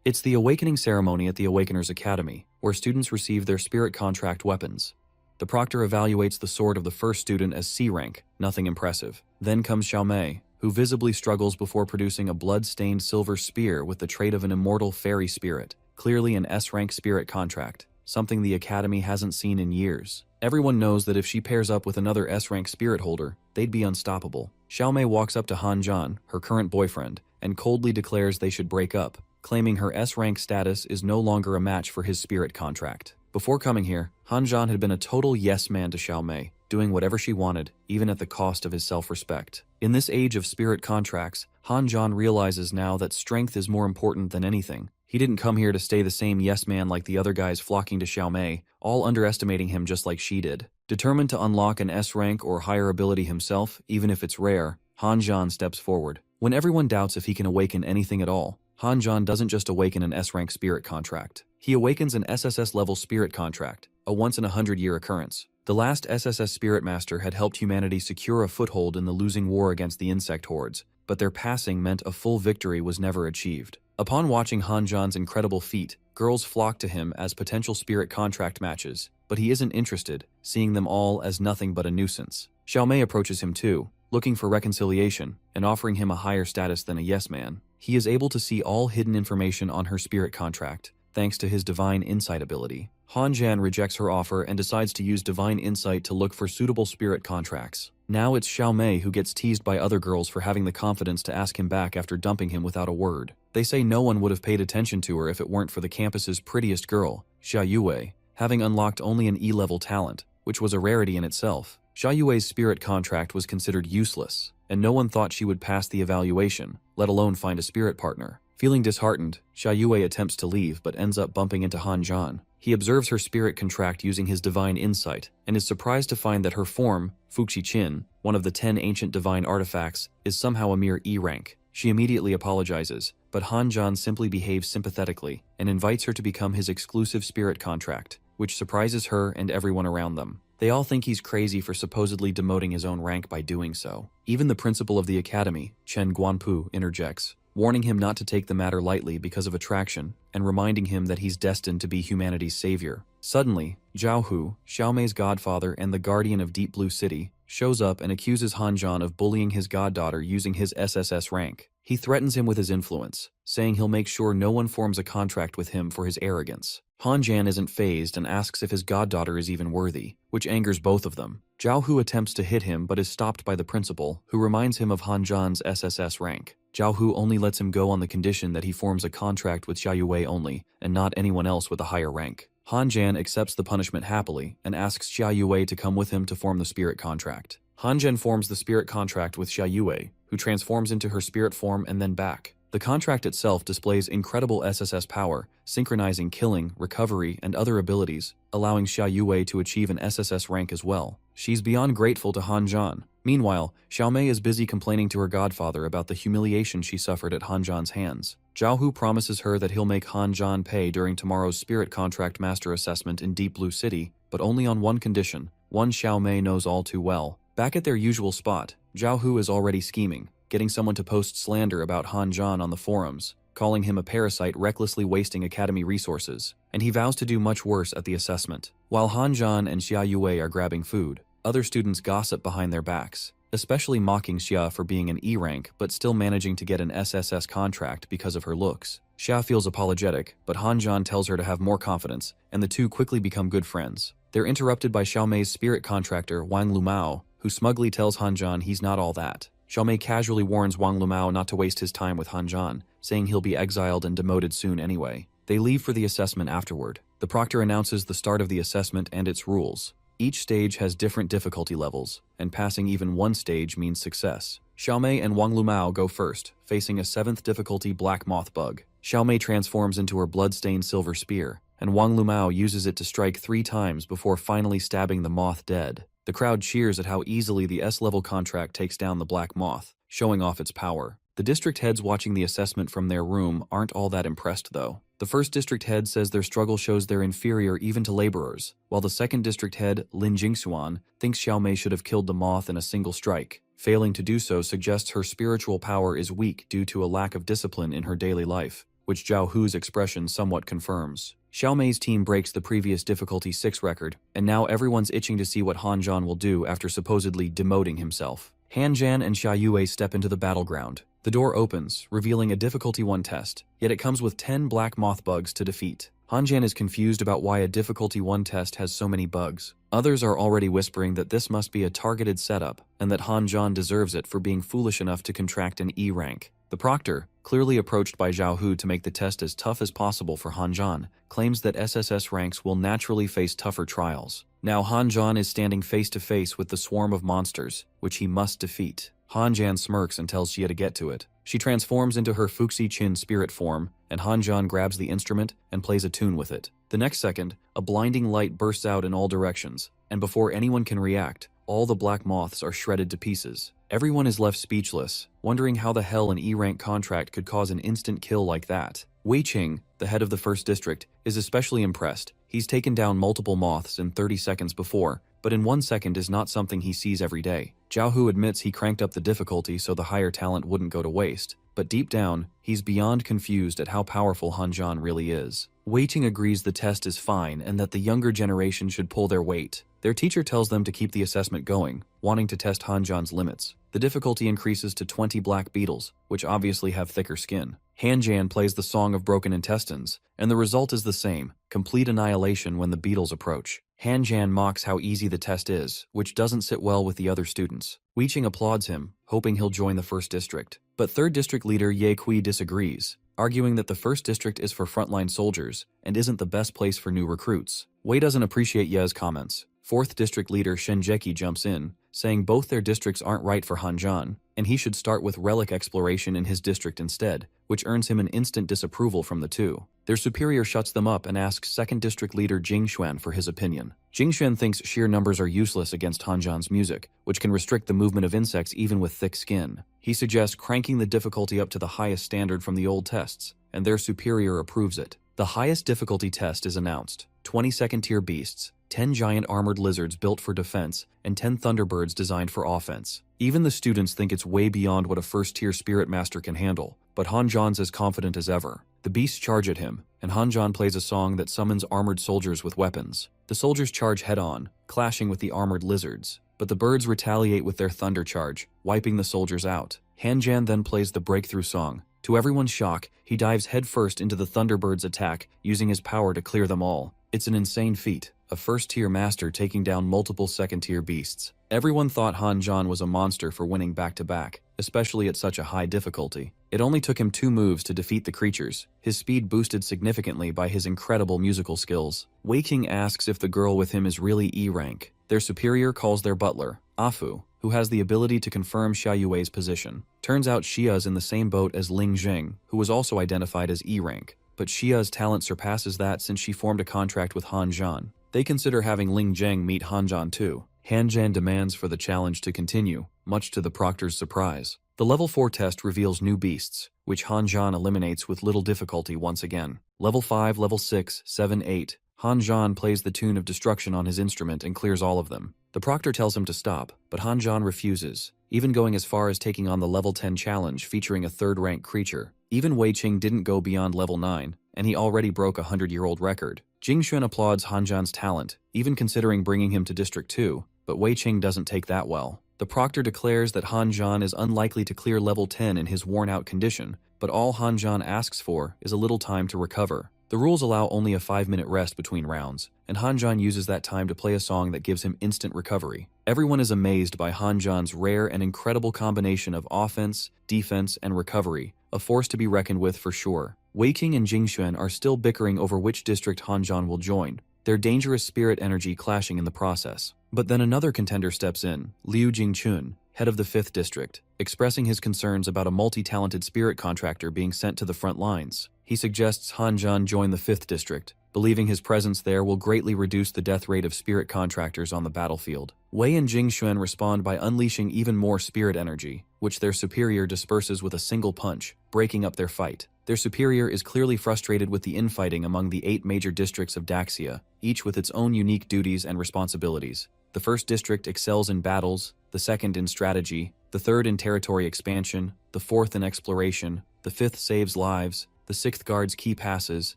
It's the awakening ceremony at the Awakeners Academy, where students receive their spirit contract weapons. The proctor evaluates the sword of the first student as C rank, nothing impressive. Then comes Xiaomei, who visibly struggles before producing a blood-stained silver spear with the trait of an immortal fairy spirit, clearly an S-rank spirit contract, something the Academy hasn't seen in years. Everyone knows that if she pairs up with another S-rank spirit holder, they'd be unstoppable. Xiaomei walks up to Han Zhan, her current boyfriend, and coldly declares they should break up, claiming her S-rank status is no longer a match for his spirit contract. Before coming here, Han Zhan had been a total yes-man to Xiaomei, doing whatever she wanted, even at the cost of his self-respect. In this age of spirit contracts, Han Zhan realizes now that strength is more important than anything. He didn't come here to stay the same yes-man like the other guys flocking to Xiaomei, all underestimating him just like she did. Determined to unlock an S-rank or higher ability himself, even if it's rare, Han Zhan steps forward. When everyone doubts if he can awaken anything at all, Han Zhan doesn't just awaken an S-rank spirit contract. He awakens an SSS-level spirit contract, a once-in-a-100-year occurrence. The last SSS Spirit Master had helped humanity secure a foothold in the losing war against the insect hordes, but their passing meant a full victory was never achieved. Upon watching Han Zhan's incredible feat, girls flock to him as potential spirit contract matches, but he isn't interested, seeing them all as nothing but a nuisance. Xiaomei approaches him too, looking for reconciliation, and offering him a higher status than a yes-man. He is able to see all hidden information on her spirit contract, thanks to his divine insight ability. Han Zhan rejects her offer and decides to use divine insight to look for suitable spirit contracts. Now it's Xiaomei who gets teased by other girls for having the confidence to ask him back after dumping him without a word. They say no one would have paid attention to her if it weren't for the campus's prettiest girl, Xia Yue, having unlocked only an E-level talent, which was a rarity in itself. Xia Yue's spirit contract was considered useless, and no one thought she would pass the evaluation, let alone find a spirit partner. Feeling disheartened, Xia Yue attempts to leave but ends up bumping into Han Zhan. He observes her spirit contract using his divine insight, and is surprised to find that her form, Fuxi Qin, one of the 10 ancient divine artifacts, is somehow a mere E rank. She immediately apologizes, but Han Zhan simply behaves sympathetically and invites her to become his exclusive spirit contract, which surprises her and everyone around them. They all think he's crazy for supposedly demoting his own rank by doing so. Even the principal of the academy, Chen Guanpu, interjects, warning him not to take the matter lightly because of attraction, and reminding him that he's destined to be humanity's savior. Suddenly, Zhao Hu, Xiaomei's godfather and the guardian of Deep Blue City, shows up and accuses Han Zhan of bullying his goddaughter using his SSS rank. He threatens him with his influence, saying he'll make sure no one forms a contract with him for his arrogance. Han Zhan isn't fazed and asks if his goddaughter is even worthy, which angers both of them. Zhao Hu attempts to hit him but is stopped by the principal, who reminds him of Han Zhan's SSS rank. Zhao Hu only lets him go on the condition that he forms a contract with Xia Yue only, and not anyone else with a higher rank. Han Zhan accepts the punishment happily and asks Xia Yue to come with him to form the spirit contract. Han Zhan forms the spirit contract with Xia Yue, who transforms into her spirit form and then back. The contract itself displays incredible SSS power, synchronizing killing, recovery, and other abilities, allowing Xia Yue to achieve an SSS rank as well. She's beyond grateful to Han Zhan. Meanwhile, Xiaomei is busy complaining to her godfather about the humiliation she suffered at Han Zhan's hands. Zhao Hu promises her that he'll make Han Zhan pay during tomorrow's spirit contract master assessment in Deep Blue City, but only on one condition, one Xiaomei knows all too well. Back at their usual spot, Zhao Hu is already scheming, getting someone to post slander about Han Zhan on the forums, calling him a parasite recklessly wasting academy resources, and he vows to do much worse at the assessment. While Han Zhan and Xia Yue are grabbing food, other students gossip behind their backs, especially mocking Xia for being an E rank but still managing to get an SSS contract because of her looks. Xia feels apologetic, but Han Zhan tells her to have more confidence, and the two quickly become good friends. They're interrupted by Xiaomei's spirit contractor Wang Lumao, who smugly tells Han Zhan he's not all that. Xiaomei casually warns Wang Lumao not to waste his time with Han Zhan, saying he'll be exiled and demoted soon anyway. They leave for the assessment afterward. The proctor announces the start of the assessment and its rules. Each stage has different difficulty levels, and passing even one stage means success. Xiaomei and Wang Lumao go first, facing a 7th difficulty black moth bug. Xiaomei transforms into her blood-stained silver spear, and Wang Lumao uses it to strike 3 times before finally stabbing the moth dead. The crowd cheers at how easily the S-level contract takes down the black moth, showing off its power. The district heads watching the assessment from their room aren't all that impressed though. The first district head says their struggle shows they're inferior even to laborers, while the second district head, Lin Jingxuan, thinks Xiaomei should have killed the moth in a single strike. Failing to do so suggests her spiritual power is weak due to a lack of discipline in her daily life. which Zhao Hu's expression somewhat confirms. Xiao Mei's team breaks the previous difficulty 6 record, and now everyone's itching to see what Han Zhan will do after supposedly demoting himself. Han Zhan and Xia Yue step into the battleground. The door opens, revealing a difficulty 1 test, yet it comes with 10 black moth bugs to defeat. Han Zhan is confused about why a difficulty 1 test has so many bugs. Others are already whispering that this must be a targeted setup, and that Han Zhan deserves it for being foolish enough to contract an E rank. The proctor, clearly approached by Zhao Hu to make the test as tough as possible for Han Zhan, claims that SSS ranks will naturally face tougher trials. Now Han Zhan is standing face to face with the swarm of monsters, which he must defeat. Han Zhan smirks and tells Xia to get to it. She transforms into her Fuxi Qin spirit form, and Han Zhan grabs the instrument and plays a tune with it. The next second, a blinding light bursts out in all directions, and before anyone can react, all the black moths are shredded to pieces. Everyone is left speechless, wondering how the hell an E-rank contract could cause an instant kill like that. Wei Qing, the head of the 1st District, is especially impressed. He's taken down multiple moths in 30 seconds before, but in 1 second is not something he sees every day. Zhao Hu admits he cranked up the difficulty so the higher talent wouldn't go to waste, but deep down, he's beyond confused at how powerful Han Zhan really is. Wei Qing agrees the test is fine and that the younger generation should pull their weight. Their teacher tells them to keep the assessment going, wanting to test Han Zhan's limits. The difficulty increases to 20 black beetles, which obviously have thicker skin. Han Zhan plays the Song of Broken Intestines, and the result is the same, complete annihilation when the beetles approach. Han Zhan mocks how easy the test is, which doesn't sit well with the other students. Wei Qing applauds him, hoping he'll join the 1st District. But 3rd District leader Ye Kui disagrees, arguing that the 1st District is for frontline soldiers and isn't the best place for new recruits. Wei doesn't appreciate Ye's comments. 4th District leader Shen Jeki jumps in, saying both their districts aren't right for Han Zhan, and he should start with relic exploration in his district instead, which earns him an instant disapproval from the two. Their superior shuts them up and asks 2nd District leader Jing Xuan for his opinion. Jing Xuan thinks sheer numbers are useless against Han Zhan's music, which can restrict the movement of insects even with thick skin. He suggests cranking the difficulty up to the highest standard from the old tests, and their superior approves it. The highest difficulty test is announced: 20 second-tier beasts, 10 giant armored lizards built for defense, and 10 thunderbirds designed for offense. Even the students think it's way beyond what a first-tier spirit master can handle, but Han Zhan's as confident as ever. The beasts charge at him, and Han Zhan plays a song that summons armored soldiers with weapons. The soldiers charge head-on, clashing with the armored lizards, but the birds retaliate with their thunder charge, wiping the soldiers out. Han Zhan then plays the breakthrough song. To everyone's shock, he dives headfirst into the thunderbirds' attack, using his power to clear them all. It's an insane feat, a first-tier master taking down multiple second-tier beasts. Everyone thought Han Zhan was a monster for winning back-to-back, especially at such a high difficulty. It only took him 2 moves to defeat the creatures, his speed boosted significantly by his incredible musical skills. Wei Qing asks if the girl with him is really E rank. Their superior calls their butler, Afu, who has the ability to confirm Xia Yue's position. Turns out Xia's in the same boat as Ling Zheng, who was also identified as E rank, but Xia's talent surpasses that since she formed a contract with Han Zhan. They consider having Ling Zheng meet Han Zhan too. Han Zhan demands for the challenge to continue, much to the proctor's surprise. The level 4 test reveals new beasts, which Han Zhan eliminates with little difficulty once again. Level 5, level 6, 7, 8. Han Zhan plays the tune of destruction on his instrument and clears all of them. The proctor tells him to stop, but Han Zhan refuses, even going as far as taking on the level 10 challenge featuring a 3rd-rank creature. Even Wei Qing didn't go beyond level 9, and he already broke a 100-year-old record. Jing Xuan applauds Han Zhan's talent, even considering bringing him to District 2, but Wei Qing doesn't take that well. The proctor declares that Han Zhan is unlikely to clear level 10 in his worn-out condition, but all Han Zhan asks for is a little time to recover. The rules allow only a 5-minute rest between rounds, and Han Zhan uses that time to play a song that gives him instant recovery. Everyone is amazed by Han Zhan's rare and incredible combination of offense, defense, and recovery, a force to be reckoned with for sure. Wei Qing and Jing Xuan are still bickering over which district Han Zhan will join, their dangerous spirit energy clashing in the process. But then another contender steps in, Liu Jingchun, head of the 5th District, expressing his concerns about a multi-talented spirit contractor being sent to the front lines. He suggests Han Zhan join the 5th District, believing his presence there will greatly reduce the death rate of spirit contractors on the battlefield. Wei and Jing Xuan respond by unleashing even more spirit energy, which their superior disperses with a single punch, breaking up their fight. Their superior is clearly frustrated with the infighting among the 8 major districts of Daxia, each with its own unique duties and responsibilities. The 1st District excels in battles, the 2nd in strategy, the 3rd in territory expansion, the 4th in exploration, the 5th saves lives, the the 6th guards key passes,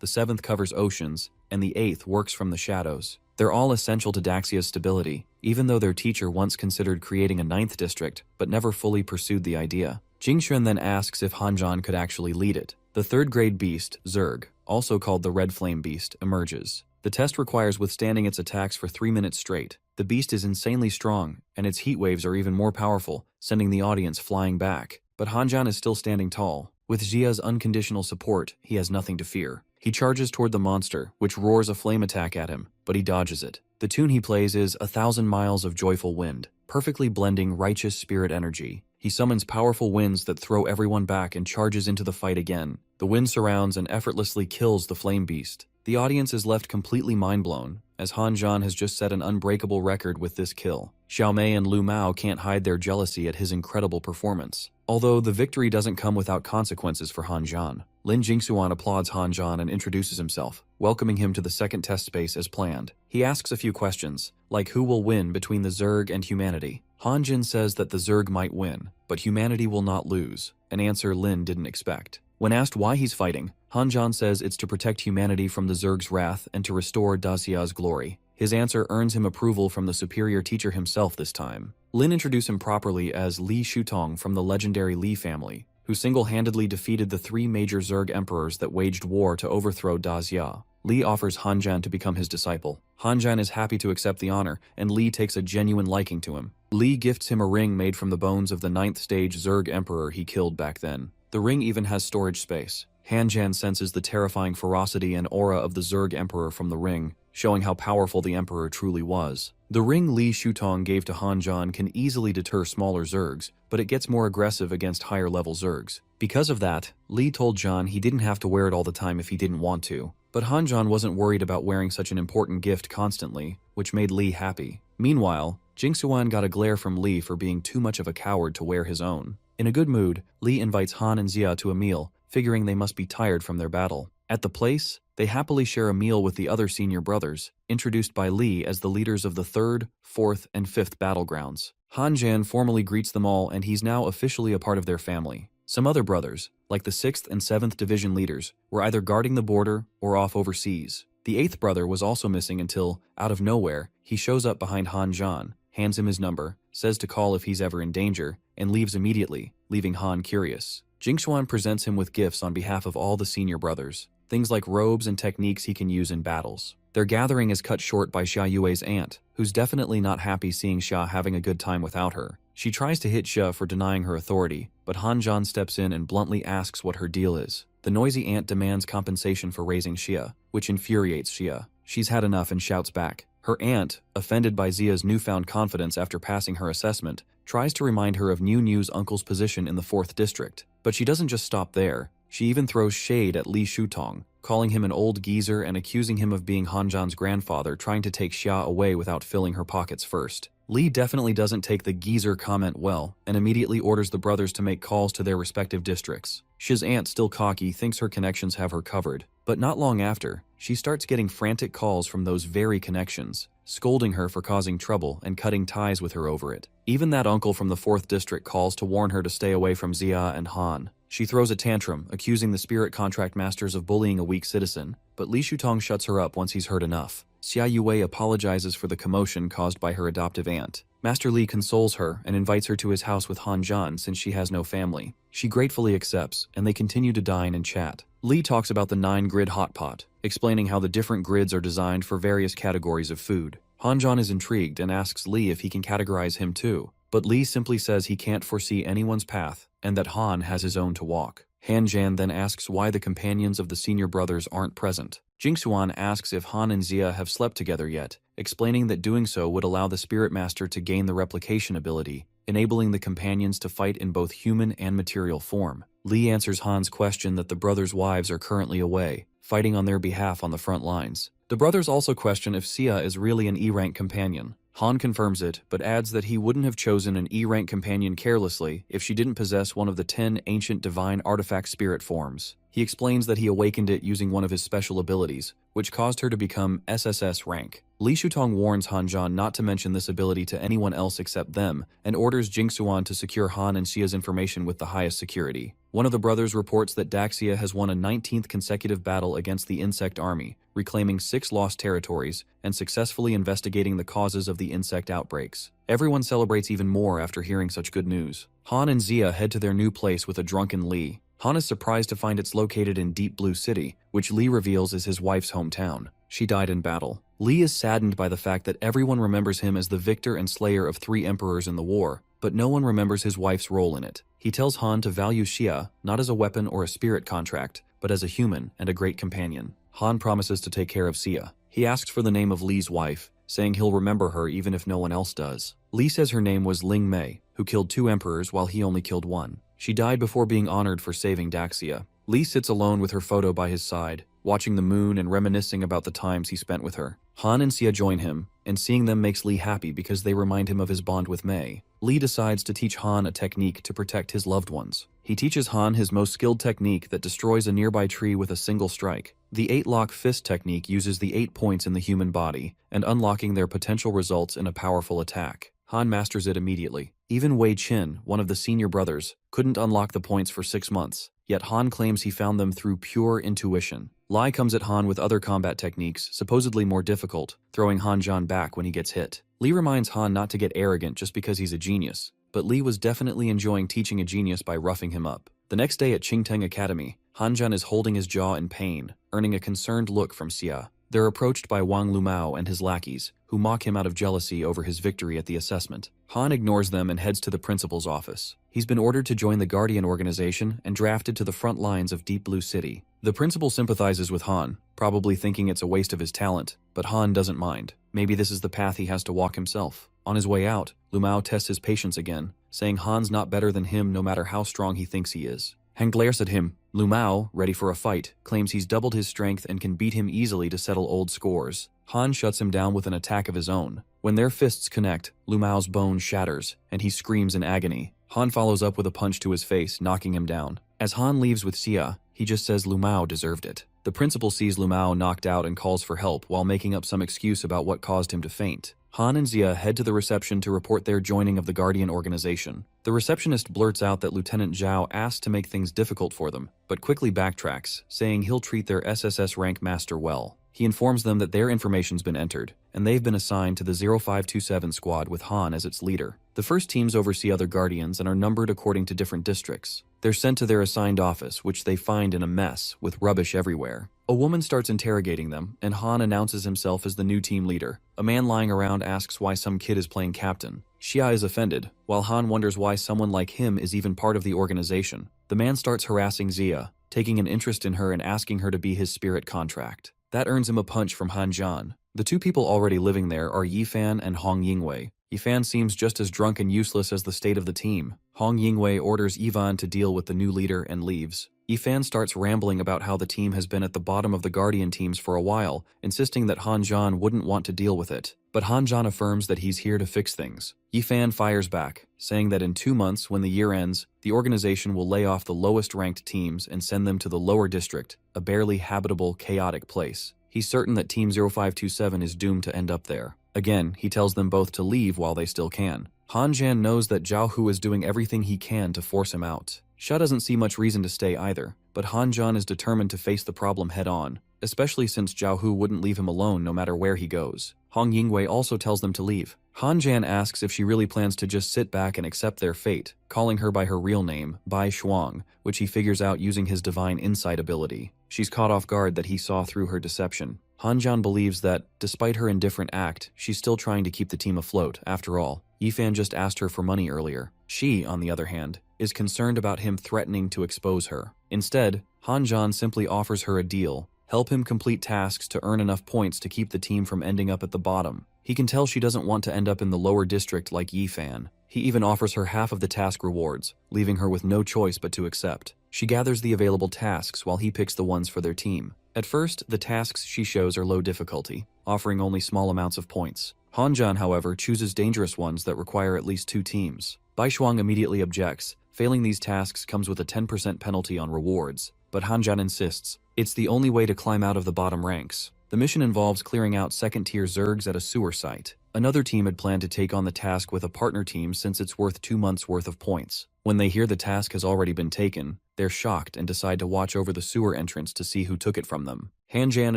the 7th covers oceans, and the 8th works from the shadows. They're all essential to Daxia's stability, even though their teacher once considered creating a 9th district, but never fully pursued the idea. Jingxuan then asks if Hanjan could actually lead it. The 3rd grade beast, Zerg, also called the Red Flame Beast, emerges. The test requires withstanding its attacks for 3 minutes straight. The beast is insanely strong, and its heat waves are even more powerful, sending the audience flying back. But Hanjan is still standing tall. With Xia's unconditional support, he has nothing to fear. He charges toward the monster, which roars a flame attack at him, but he dodges it. The tune he plays is 1,000 Miles of Joyful Wind, perfectly blending righteous spirit energy. He summons powerful winds that throw everyone back and charges into the fight again. The wind surrounds and effortlessly kills the flame beast. The audience is left completely mind-blown, as Hanjan has just set an unbreakable record with this kill. Xiaomei and Lu Mao can't hide their jealousy at his incredible performance. Although the victory doesn't come without consequences for Hanjan. Lin Jingxuan applauds Hanjan and introduces himself, welcoming him to the 2nd test space as planned. He asks a few questions, like who will win between the Zerg and humanity. Hanjin says that the Zerg might win, but humanity will not lose, an answer Lin didn't expect. When asked why he's fighting, Hanjan says it's to protect humanity from the Zerg's wrath and to restore Daxia's glory. His answer earns him approval from the superior teacher himself this time. Lin introduced him properly as Li Shutong from the legendary Li family, who single-handedly defeated the 3 major Zerg emperors that waged war to overthrow Daxia. Li offers Hanjan to become his disciple. Hanjan is happy to accept the honor, and Li takes a genuine liking to him. Li gifts him a ring made from the bones of the 9th stage Zerg emperor he killed back then. The ring even has storage space. Hanjan senses the terrifying ferocity and aura of the Zerg emperor from the ring, showing how powerful the emperor truly was. The ring Li Shutong gave to Hanjan can easily deter smaller Zergs, but it gets more aggressive against higher-level Zergs. Because of that, Li told Zhan he didn't have to wear it all the time if he didn't want to. But Hanjan wasn't worried about wearing such an important gift constantly, which made Li happy. Meanwhile, Jingxuan got a glare from Li for being too much of a coward to wear his own. In a good mood, Li invites Han and Xia to a meal, figuring they must be tired from their battle. At the place, they happily share a meal with the other senior brothers, introduced by Li as the leaders of the 3rd, 4th, and 5th battlegrounds. Hanjan formally greets them all, and he's now officially a part of their family. Some other brothers, like the 6th and 7th division leaders, were either guarding the border or off overseas. The 8th brother was also missing until, out of nowhere, he shows up behind Hanjan, hands him his number, says to call if he's ever in danger, and leaves immediately, leaving Han curious. Jingxuan presents him with gifts on behalf of all the senior brothers, things like robes and techniques he can use in battles. Their gathering is cut short by Xia Yue's aunt, who's definitely not happy seeing Xia having a good time without her. She tries to hit Xia for denying her authority, but Hanjan steps in and bluntly asks what her deal is. The noisy aunt demands compensation for raising Xia, which infuriates Xia. She's had enough and shouts back. Her aunt, offended by Xia's newfound confidence after passing her assessment, tries to remind her of Niu's uncle's position in the 4th district. But she doesn't just stop there. She even throws shade at Li Shutong, calling him an old geezer and accusing him of being Hanjan's grandfather trying to take Xia away without filling her pockets first. Li definitely doesn't take the geezer comment well, and immediately orders the brothers to make calls to their respective districts. Xia's aunt, still cocky, thinks her connections have her covered. But not long after, she starts getting frantic calls from those very connections, scolding her for causing trouble and cutting ties with her over it. Even that uncle from the 4th district calls to warn her to stay away from Xia and Han. She throws a tantrum, accusing the spirit contract masters of bullying a weak citizen, but Li Shutong shuts her up once he's heard enough. Xia Yue apologizes for the commotion caused by her adoptive aunt. Master Li consoles her and invites her to his house with Hanjan since she has no family. She gratefully accepts, and they continue to dine and chat. Li talks about the 9-grid hot pot, explaining how the different grids are designed for various categories of food. Hanjan is intrigued and asks Li if he can categorize him too, but Li simply says he can't foresee anyone's path and that Han has his own to walk. Hanjan then asks why the companions of the senior brothers aren't present. Jingxuan asks if Han and Xia have slept together yet, explaining that doing so would allow the Spirit Master to gain the replication ability, enabling the companions to fight in both human and material form. Li answers Han's question that the brothers' wives are currently away, fighting on their behalf on the front lines. The brothers also question if Xia is really an E-rank companion. Han confirms it, but adds that he wouldn't have chosen an E-rank companion carelessly if she didn't possess one of the 10 ancient divine artifact spirit forms. He explains that he awakened it using one of his special abilities, which caused her to become SSS rank. Li Shutong warns Hanjan not to mention this ability to anyone else except them, and orders Jingxuan to secure Han and Xia's information with the highest security. One of the brothers reports that Daxia has won a 19th consecutive battle against the insect army, reclaiming 6 lost territories and successfully investigating the causes of the insect outbreaks. Everyone celebrates even more after hearing such good news. Han and Zia head to their new place with a drunken Lee. Han is surprised to find it's located in Deep Blue City, which Lee reveals is his wife's hometown. She died in battle. Lee is saddened by the fact that everyone remembers him as the victor and slayer of 3 emperors in the war, but no one remembers his wife's role in it. He tells Han to value Xia not as a weapon or a spirit contract, but as a human and a great companion. Han promises to take care of Xia. He asks for the name of Lee's wife, saying he'll remember her even if no one else does. Lee says her name was Ling Mei, who killed 2 emperors while he only killed 1. She died before being honored for saving Daxia. Lee sits alone with her photo by his side, watching the moon and reminiscing about the times he spent with her. Han and Xia join him, and seeing them makes Lee happy because they remind him of his bond with Mei. Lee decides to teach Han a technique to protect his loved ones. He teaches Han his most skilled technique that destroys a nearby tree with a single strike. The 8-lock fist technique uses the 8 points in the human body, and unlocking their potential results in a powerful attack. Han masters it immediately. Even Wei Qin, one of the senior brothers, couldn't unlock the points for 6 months, yet Han claims he found them through pure intuition. Lai comes at Han with other combat techniques, supposedly more difficult, throwing Han Zhan back when he gets hit. Lee reminds Han not to get arrogant just because he's a genius, but Lee was definitely enjoying teaching a genius by roughing him up. The next day at Qingteng Academy, Han Zhan is holding his jaw in pain, earning a concerned look from Xia. They're approached by Wang Lumao and his lackeys, who mock him out of jealousy over his victory at the assessment. Han ignores them and heads to the principal's office. He's been ordered to join the Guardian organization and drafted to the front lines of Deep Blue City. The principal sympathizes with Han, probably thinking it's a waste of his talent, but Han doesn't mind. Maybe this is the path he has to walk himself. On his way out, Lumao tests his patience again, saying Han's not better than him no matter how strong he thinks he is. Han glares at him. Lumao, ready for a fight, claims he's doubled his strength and can beat him easily to settle old scores. Han shuts him down with an attack of his own. When their fists connect, Lumao's bone shatters, and he screams in agony. Han follows up with a punch to his face, knocking him down. As Han leaves with Xia, he just says Lumao deserved it. The principal sees Lumao knocked out and calls for help while making up some excuse about what caused him to faint. Han and Xia head to the reception to report their joining of the Guardian organization. The receptionist blurts out that Lieutenant Zhao asked to make things difficult for them, but quickly backtracks, saying he'll treat their SSS rank master well. He informs them that their information's been entered, and they've been assigned to the 0527 squad with Han as its leader. The first teams oversee other Guardians and are numbered according to different districts. They're sent to their assigned office, which they find in a mess, with rubbish everywhere. A woman starts interrogating them, and Han announces himself as the new team leader. A man lying around asks why some kid is playing captain. Xia is offended, while Han wonders why someone like him is even part of the organization. The man starts harassing Xia, taking an interest in her and asking her to be his spirit contract. That earns him a punch from Han Zhan. The 2 people already living there are Yifan and Hong Yingwei. Yifan seems just as drunk and useless as the state of the team. Hong Yingwei orders Ivan to deal with the new leader and leaves. Yifan starts rambling about how the team has been at the bottom of the Guardian teams for a while, insisting that Han Zhan wouldn't want to deal with it. But Han Zhan affirms that he's here to fix things. Yifan fires back, saying that in 2 months, when the year ends, the organization will lay off the lowest-ranked teams and send them to the lower district, a barely habitable, chaotic place. He's certain that Team 0527 is doomed to end up there. Again, he tells them both to leave while they still can. Han Zhan knows that Zhao Hu is doing everything he can to force him out. Xia doesn't see much reason to stay either, but Han Zhan is determined to face the problem head-on, especially since Zhao Hu wouldn't leave him alone no matter where he goes. Hong Yingwei also tells them to leave. Han Zhan asks if she really plans to just sit back and accept their fate, calling her by her real name, Bai Shuang, which he figures out using his divine insight ability. She's caught off guard that he saw through her deception. Han Zhan believes that, despite her indifferent act, she's still trying to keep the team afloat, after all. Yifan just asked her for money earlier. She, on the other hand, is concerned about him threatening to expose her. Instead, Han Zhan simply offers her a deal: help him complete tasks to earn enough points to keep the team from ending up at the bottom. He can tell she doesn't want to end up in the lower district like Yifan. He even offers her half of the task rewards, leaving her with no choice but to accept. She gathers the available tasks while he picks the ones for their team. At first, the tasks she shows are low difficulty, offering only small amounts of points. Han Zhan, however, chooses dangerous ones that require at least 2 teams. Bai Shuang immediately objects. Failing these tasks comes with a 10% penalty on rewards, but Han Zhan insists. It's the only way to climb out of the bottom ranks. The mission involves clearing out second-tier Zergs at a sewer site. Another team had planned to take on the task with a partner team since it's worth 2 months' worth of points. When they hear the task has already been taken, they're shocked and decide to watch over the sewer entrance to see who took it from them. Hanjan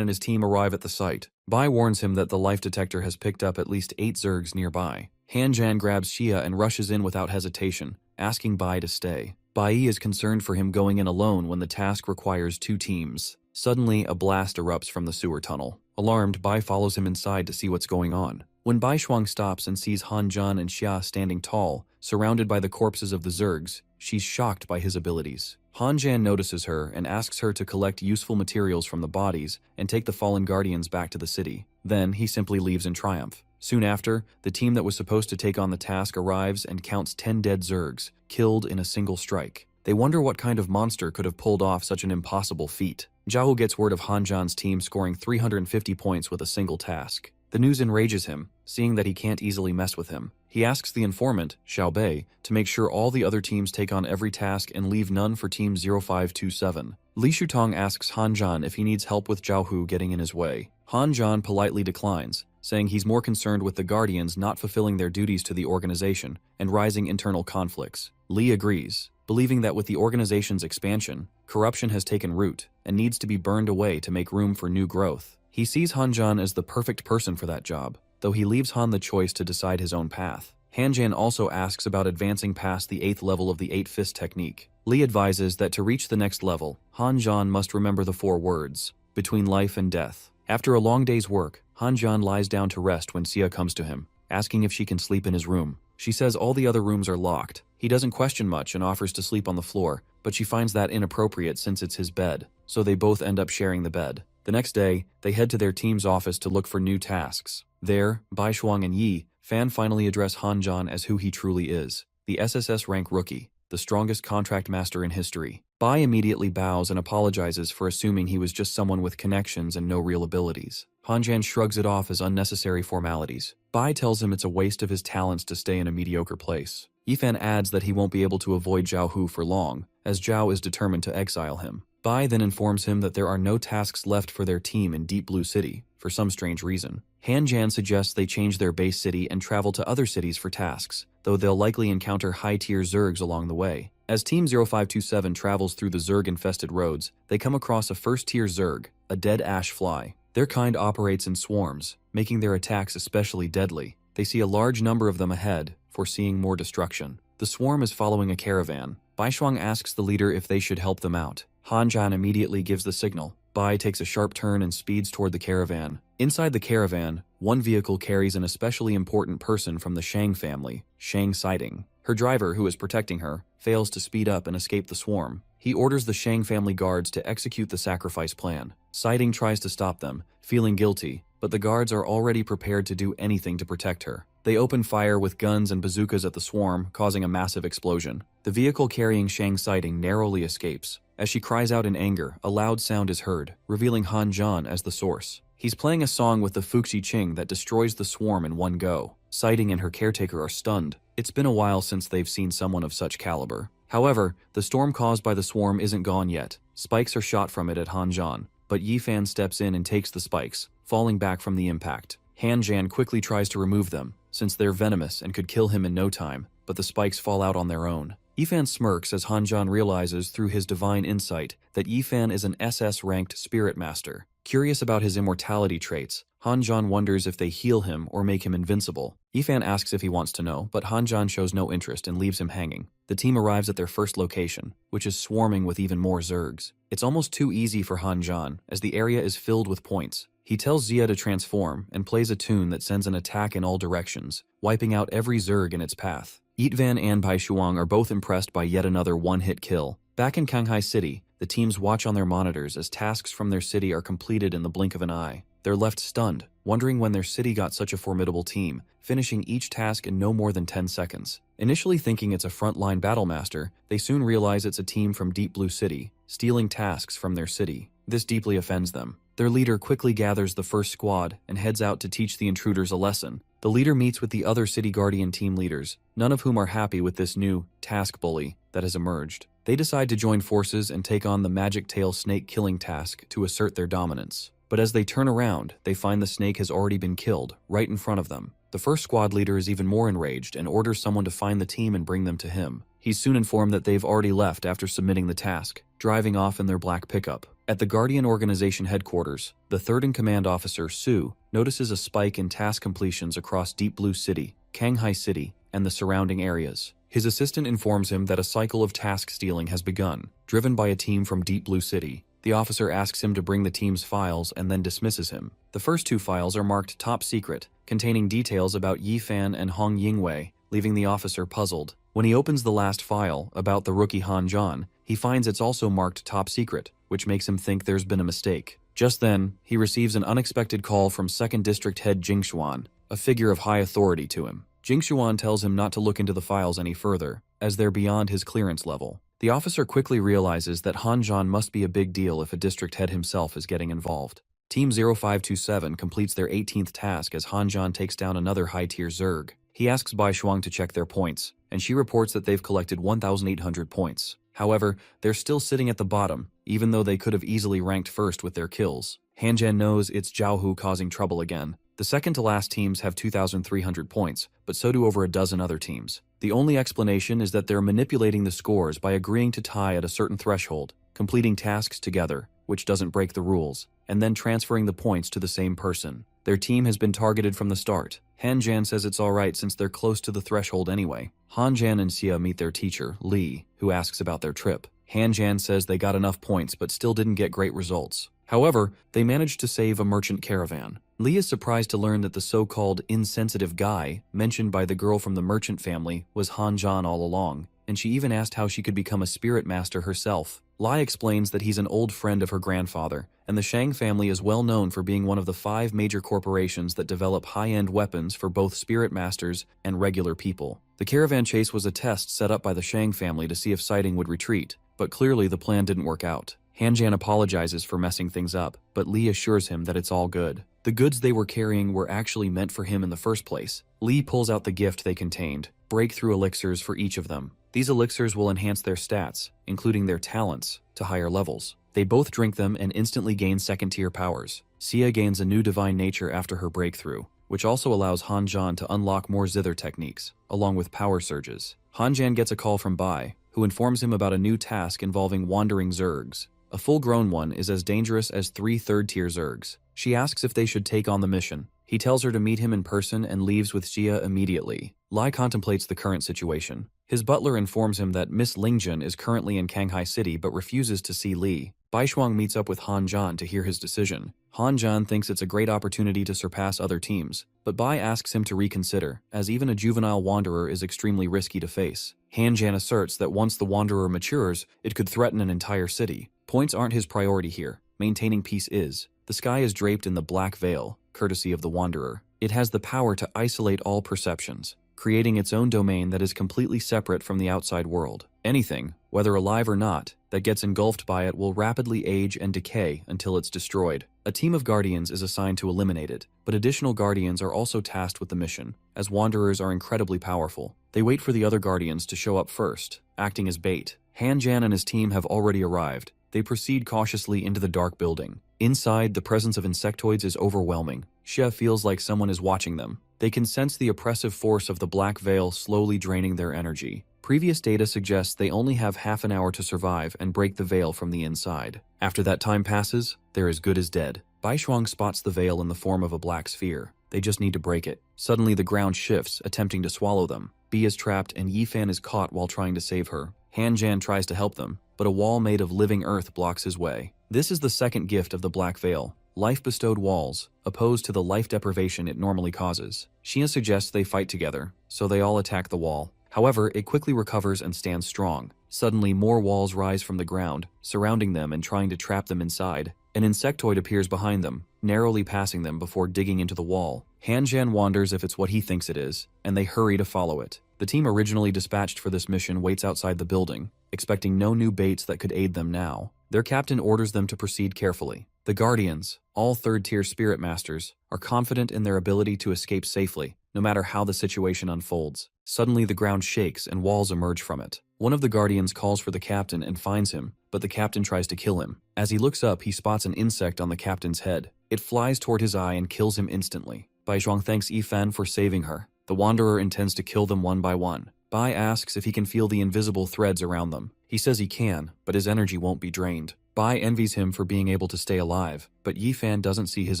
and his team arrive at the site. Bai warns him that the life detector has picked up at least 8 zergs nearby. Hanjan grabs Xia and rushes in without hesitation, asking Bai to stay. Bai is concerned for him going in alone when the task requires 2 teams. Suddenly, a blast erupts from the sewer tunnel. Alarmed, Bai follows him inside to see what's going on. When Bai Shuang stops and sees Hanjan and Xia standing tall, surrounded by the corpses of the zergs, she's shocked by his abilities. Hanjan notices her and asks her to collect useful materials from the bodies and take the fallen guardians back to the city. Then he simply leaves in triumph. Soon after, the team that was supposed to take on the task arrives and counts 10 dead zergs, killed in a single strike. They wonder what kind of monster could have pulled off such an impossible feat. Zhao gets word of Hanjan's team scoring 350 points with a single task. The news enrages him, seeing that he can't easily mess with him. He asks the informant, Xiao Bei, to make sure all the other teams take on every task and leave none for Team 0527. Li Shutong asks Hanjan if he needs help with Zhao Hu getting in his way. Hanjan politely declines, saying he's more concerned with the Guardians not fulfilling their duties to the organization and rising internal conflicts. Li agrees, believing that with the organization's expansion, corruption has taken root and needs to be burned away to make room for new growth. He sees Hanjan as the perfect person for that job, though he leaves Han the choice to decide his own path. Hanjan also asks about advancing past the 8th level of the 8-fist technique. Li advises that to reach the next level, Hanjan must remember the 4 words, between life and death. After a long day's work, Hanjan lies down to rest when Xia comes to him, asking if she can sleep in his room. She says all the other rooms are locked. He doesn't question much and offers to sleep on the floor, but she finds that inappropriate since it's his bed, so they both end up sharing the bed. The next day, they head to their team's office to look for new tasks. There, Bai Shuang and Yi Fan finally address Hanjan as who he truly is, the SSS rank rookie, the strongest contract master in history. Bai immediately bows and apologizes for assuming he was just someone with connections and no real abilities. Hanjan shrugs it off as unnecessary formalities. Bai tells him it's a waste of his talents to stay in a mediocre place. Yifan adds that he won't be able to avoid Zhao Hu for long, as Zhao is determined to exile him. Bai then informs him that there are no tasks left for their team in Deep Blue City, for some strange reason. Hanjan suggests they change their base city and travel to other cities for tasks, though they'll likely encounter high-tier zergs along the way. As Team 0527 travels through the zerg-infested roads, they come across a first-tier zerg, a dead ash fly. Their kind operates in swarms, making their attacks especially deadly. They see a large number of them ahead, foreseeing more destruction. The swarm is following a caravan. Bai Shuang asks the leader if they should help them out. Hanjan immediately gives the signal. Bai takes a sharp turn and speeds toward the caravan. Inside the caravan, one vehicle carries an especially important person from the Shang family, Shang Siding. Her driver, who is protecting her, fails to speed up and escape the swarm. He orders the Shang family guards to execute the sacrifice plan. Siding tries to stop them, feeling guilty, but the guards are already prepared to do anything to protect her. They open fire with guns and bazookas at the swarm, causing a massive explosion. The vehicle carrying Shang Siding narrowly escapes. As she cries out in anger, a loud sound is heard, revealing Hanjan as the source. He's playing a song with the Fuxi Qing that destroys the swarm in one go. Siding and her caretaker are stunned. It's been a while since they've seen someone of such caliber. However, the storm caused by the swarm isn't gone yet. Spikes are shot from it at Hanjan, but Yifan steps in and takes the spikes, falling back from the impact. Hanjan quickly tries to remove them, since they're venomous and could kill him in no time, but the spikes fall out on their own. Yifan smirks as Hanjan realizes through his divine insight that Yifan is an SS-ranked spirit master. Curious about his immortality traits, Hanjan wonders if they heal him or make him invincible. Yifan asks if he wants to know, but Hanjan shows no interest and leaves him hanging. The team arrives at their first location, which is swarming with even more zergs. It's almost too easy for Hanjan, as the area is filled with points. He tells Xia to transform and plays a tune that sends an attack in all directions, wiping out every zerg in its path. Yitvan and Bai Shuang are both impressed by yet another one-hit kill. Back in Shanghai City, the teams watch on their monitors as tasks from their city are completed in the blink of an eye. They're left stunned, wondering when their city got such a formidable team, finishing each task in no more than 10 seconds. Initially thinking it's a frontline battlemaster, they soon realize it's a team from Deep Blue City, stealing tasks from their city. This deeply offends them. Their leader quickly gathers the first squad and heads out to teach the intruders a lesson. The leader meets with the other City Guardian team leaders, none of whom are happy with this new task bully that has emerged. They decide to join forces and take on the magic tail snake killing task to assert their dominance. But as they turn around, they find the snake has already been killed, right in front of them. The first squad leader is even more enraged and orders someone to find the team and bring them to him. He's soon informed that they've already left after submitting the task, driving off in their black pickup. At the Guardian Organization headquarters, the third-in-command officer, Su, notices a spike in task completions across Deep Blue City, Shanghai City, and the surrounding areas. His assistant informs him that a cycle of task stealing has begun, driven by a team from Deep Blue City. The officer asks him to bring the team's files and then dismisses him. The first two files are marked Top Secret, containing details about Yi Fan and Hong Yingwei, leaving the officer puzzled. When he opens the last file, about the rookie Han Zhan, he finds it's also marked Top Secret, which makes him think there's been a mistake. Just then, he receives an unexpected call from 2nd District Head Jing Xuan, a figure of high authority to him. Jing Xuan tells him not to look into the files any further, as they're beyond his clearance level. The officer quickly realizes that Han Zhan must be a big deal if a district head himself is getting involved. Team 0527 completes their 18th task as Han Zhan takes down another high-tier Zerg. He asks Bai Shuang to check their points, and she reports that they've collected 1,800 points. However, they're still sitting at the bottom, even though they could have easily ranked first with their kills. Han Zhan knows it's Zhao Hu causing trouble again. The second-to-last teams have 2,300 points, but so do over a dozen other teams. The only explanation is that they're manipulating the scores by agreeing to tie at a certain threshold, completing tasks together, which doesn't break the rules, and then transferring the points to the same person. Their team has been targeted from the start. Han Zhan says it's alright since they're close to the threshold anyway. Han Zhan and Xia meet their teacher, Li, who asks about their trip. Han Zhan says they got enough points but still didn't get great results. However, they managed to save a merchant caravan. Li is surprised to learn that the so-called insensitive guy mentioned by the girl from the merchant family was Han Zhan all along, and she even asked how she could become a spirit master herself. Li explains that he's an old friend of her grandfather, and the Shang family is well known for being one of the 5 major corporations that develop high-end weapons for both spirit masters and regular people. The caravan chase was a test set up by the Shang family to see if Sighting would retreat, but clearly the plan didn't work out. Han Zhan apologizes for messing things up, but Li assures him that it's all good. The goods they were carrying were actually meant for him in the first place. Li pulls out the gift they contained, breakthrough elixirs for each of them. These elixirs will enhance their stats, including their talents, to higher levels. They both drink them and instantly gain second-tier powers. Xia gains a new divine nature after her breakthrough, which also allows Han Zhan to unlock more zither techniques, along with power surges. Han Zhan gets a call from Bai, who informs him about a new task involving wandering Zergs. A full-grown one is as dangerous as 3 third-tier Zergs. She asks if they should take on the mission. He tells her to meet him in person and leaves with Xia immediately. Lai contemplates the current situation. His butler informs him that Miss Lingjun is currently in Shanghai City but refuses to see Li. Bai Shuang meets up with Han Zhan to hear his decision. Han Zhan thinks it's a great opportunity to surpass other teams, but Bai asks him to reconsider, as even a juvenile wanderer is extremely risky to face. Han Zhan asserts that once the wanderer matures, it could threaten an entire city. Points aren't his priority here. Maintaining peace is. The sky is draped in the black veil, courtesy of the wanderer. It has the power to isolate all perceptions, creating its own domain that is completely separate from the outside world. Anything, whether alive or not, that gets engulfed by it will rapidly age and decay until it's destroyed. A team of guardians is assigned to eliminate it, but additional guardians are also tasked with the mission, as wanderers are incredibly powerful. They wait for the other guardians to show up first, acting as bait. Han Zhan and his team have already arrived. They proceed cautiously into the dark building. Inside, the presence of insectoids is overwhelming. Xia feels like someone is watching them. They can sense the oppressive force of the black veil slowly draining their energy. Previous data suggests they only have half an hour to survive and break the veil from the inside. After that time passes, they're as good as dead. Bai Shuang spots the veil in the form of a black sphere. They just need to break it. Suddenly the ground shifts, attempting to swallow them. Bi is trapped and Yi Fan is caught while trying to save her. Han Zhan tries to help them, but a wall made of living earth blocks his way. This is the second gift of the Black Veil, life-bestowed walls, opposed to the life deprivation it normally causes. Xia suggests they fight together, so they all attack the wall. However, it quickly recovers and stands strong. Suddenly, more walls rise from the ground, surrounding them and trying to trap them inside. An insectoid appears behind them, narrowly passing them before digging into the wall. Han Zhan wonders if it's what he thinks it is, and they hurry to follow it. The team originally dispatched for this mission waits outside the building, expecting no new baits that could aid them now. Their captain orders them to proceed carefully. The Guardians, all third-tier spirit masters, are confident in their ability to escape safely, no matter how the situation unfolds. Suddenly the ground shakes and walls emerge from it. One of the Guardians calls for the captain and finds him, but the captain tries to kill him. As he looks up, he spots an insect on the captain's head. It flies toward his eye and kills him instantly. Bai Zhuang thanks Yi Fan for saving her. The Wanderer intends to kill them one by one. Bai asks if he can feel the invisible threads around them. He says he can, but his energy won't be drained. Bai envies him for being able to stay alive, but Yifan doesn't see his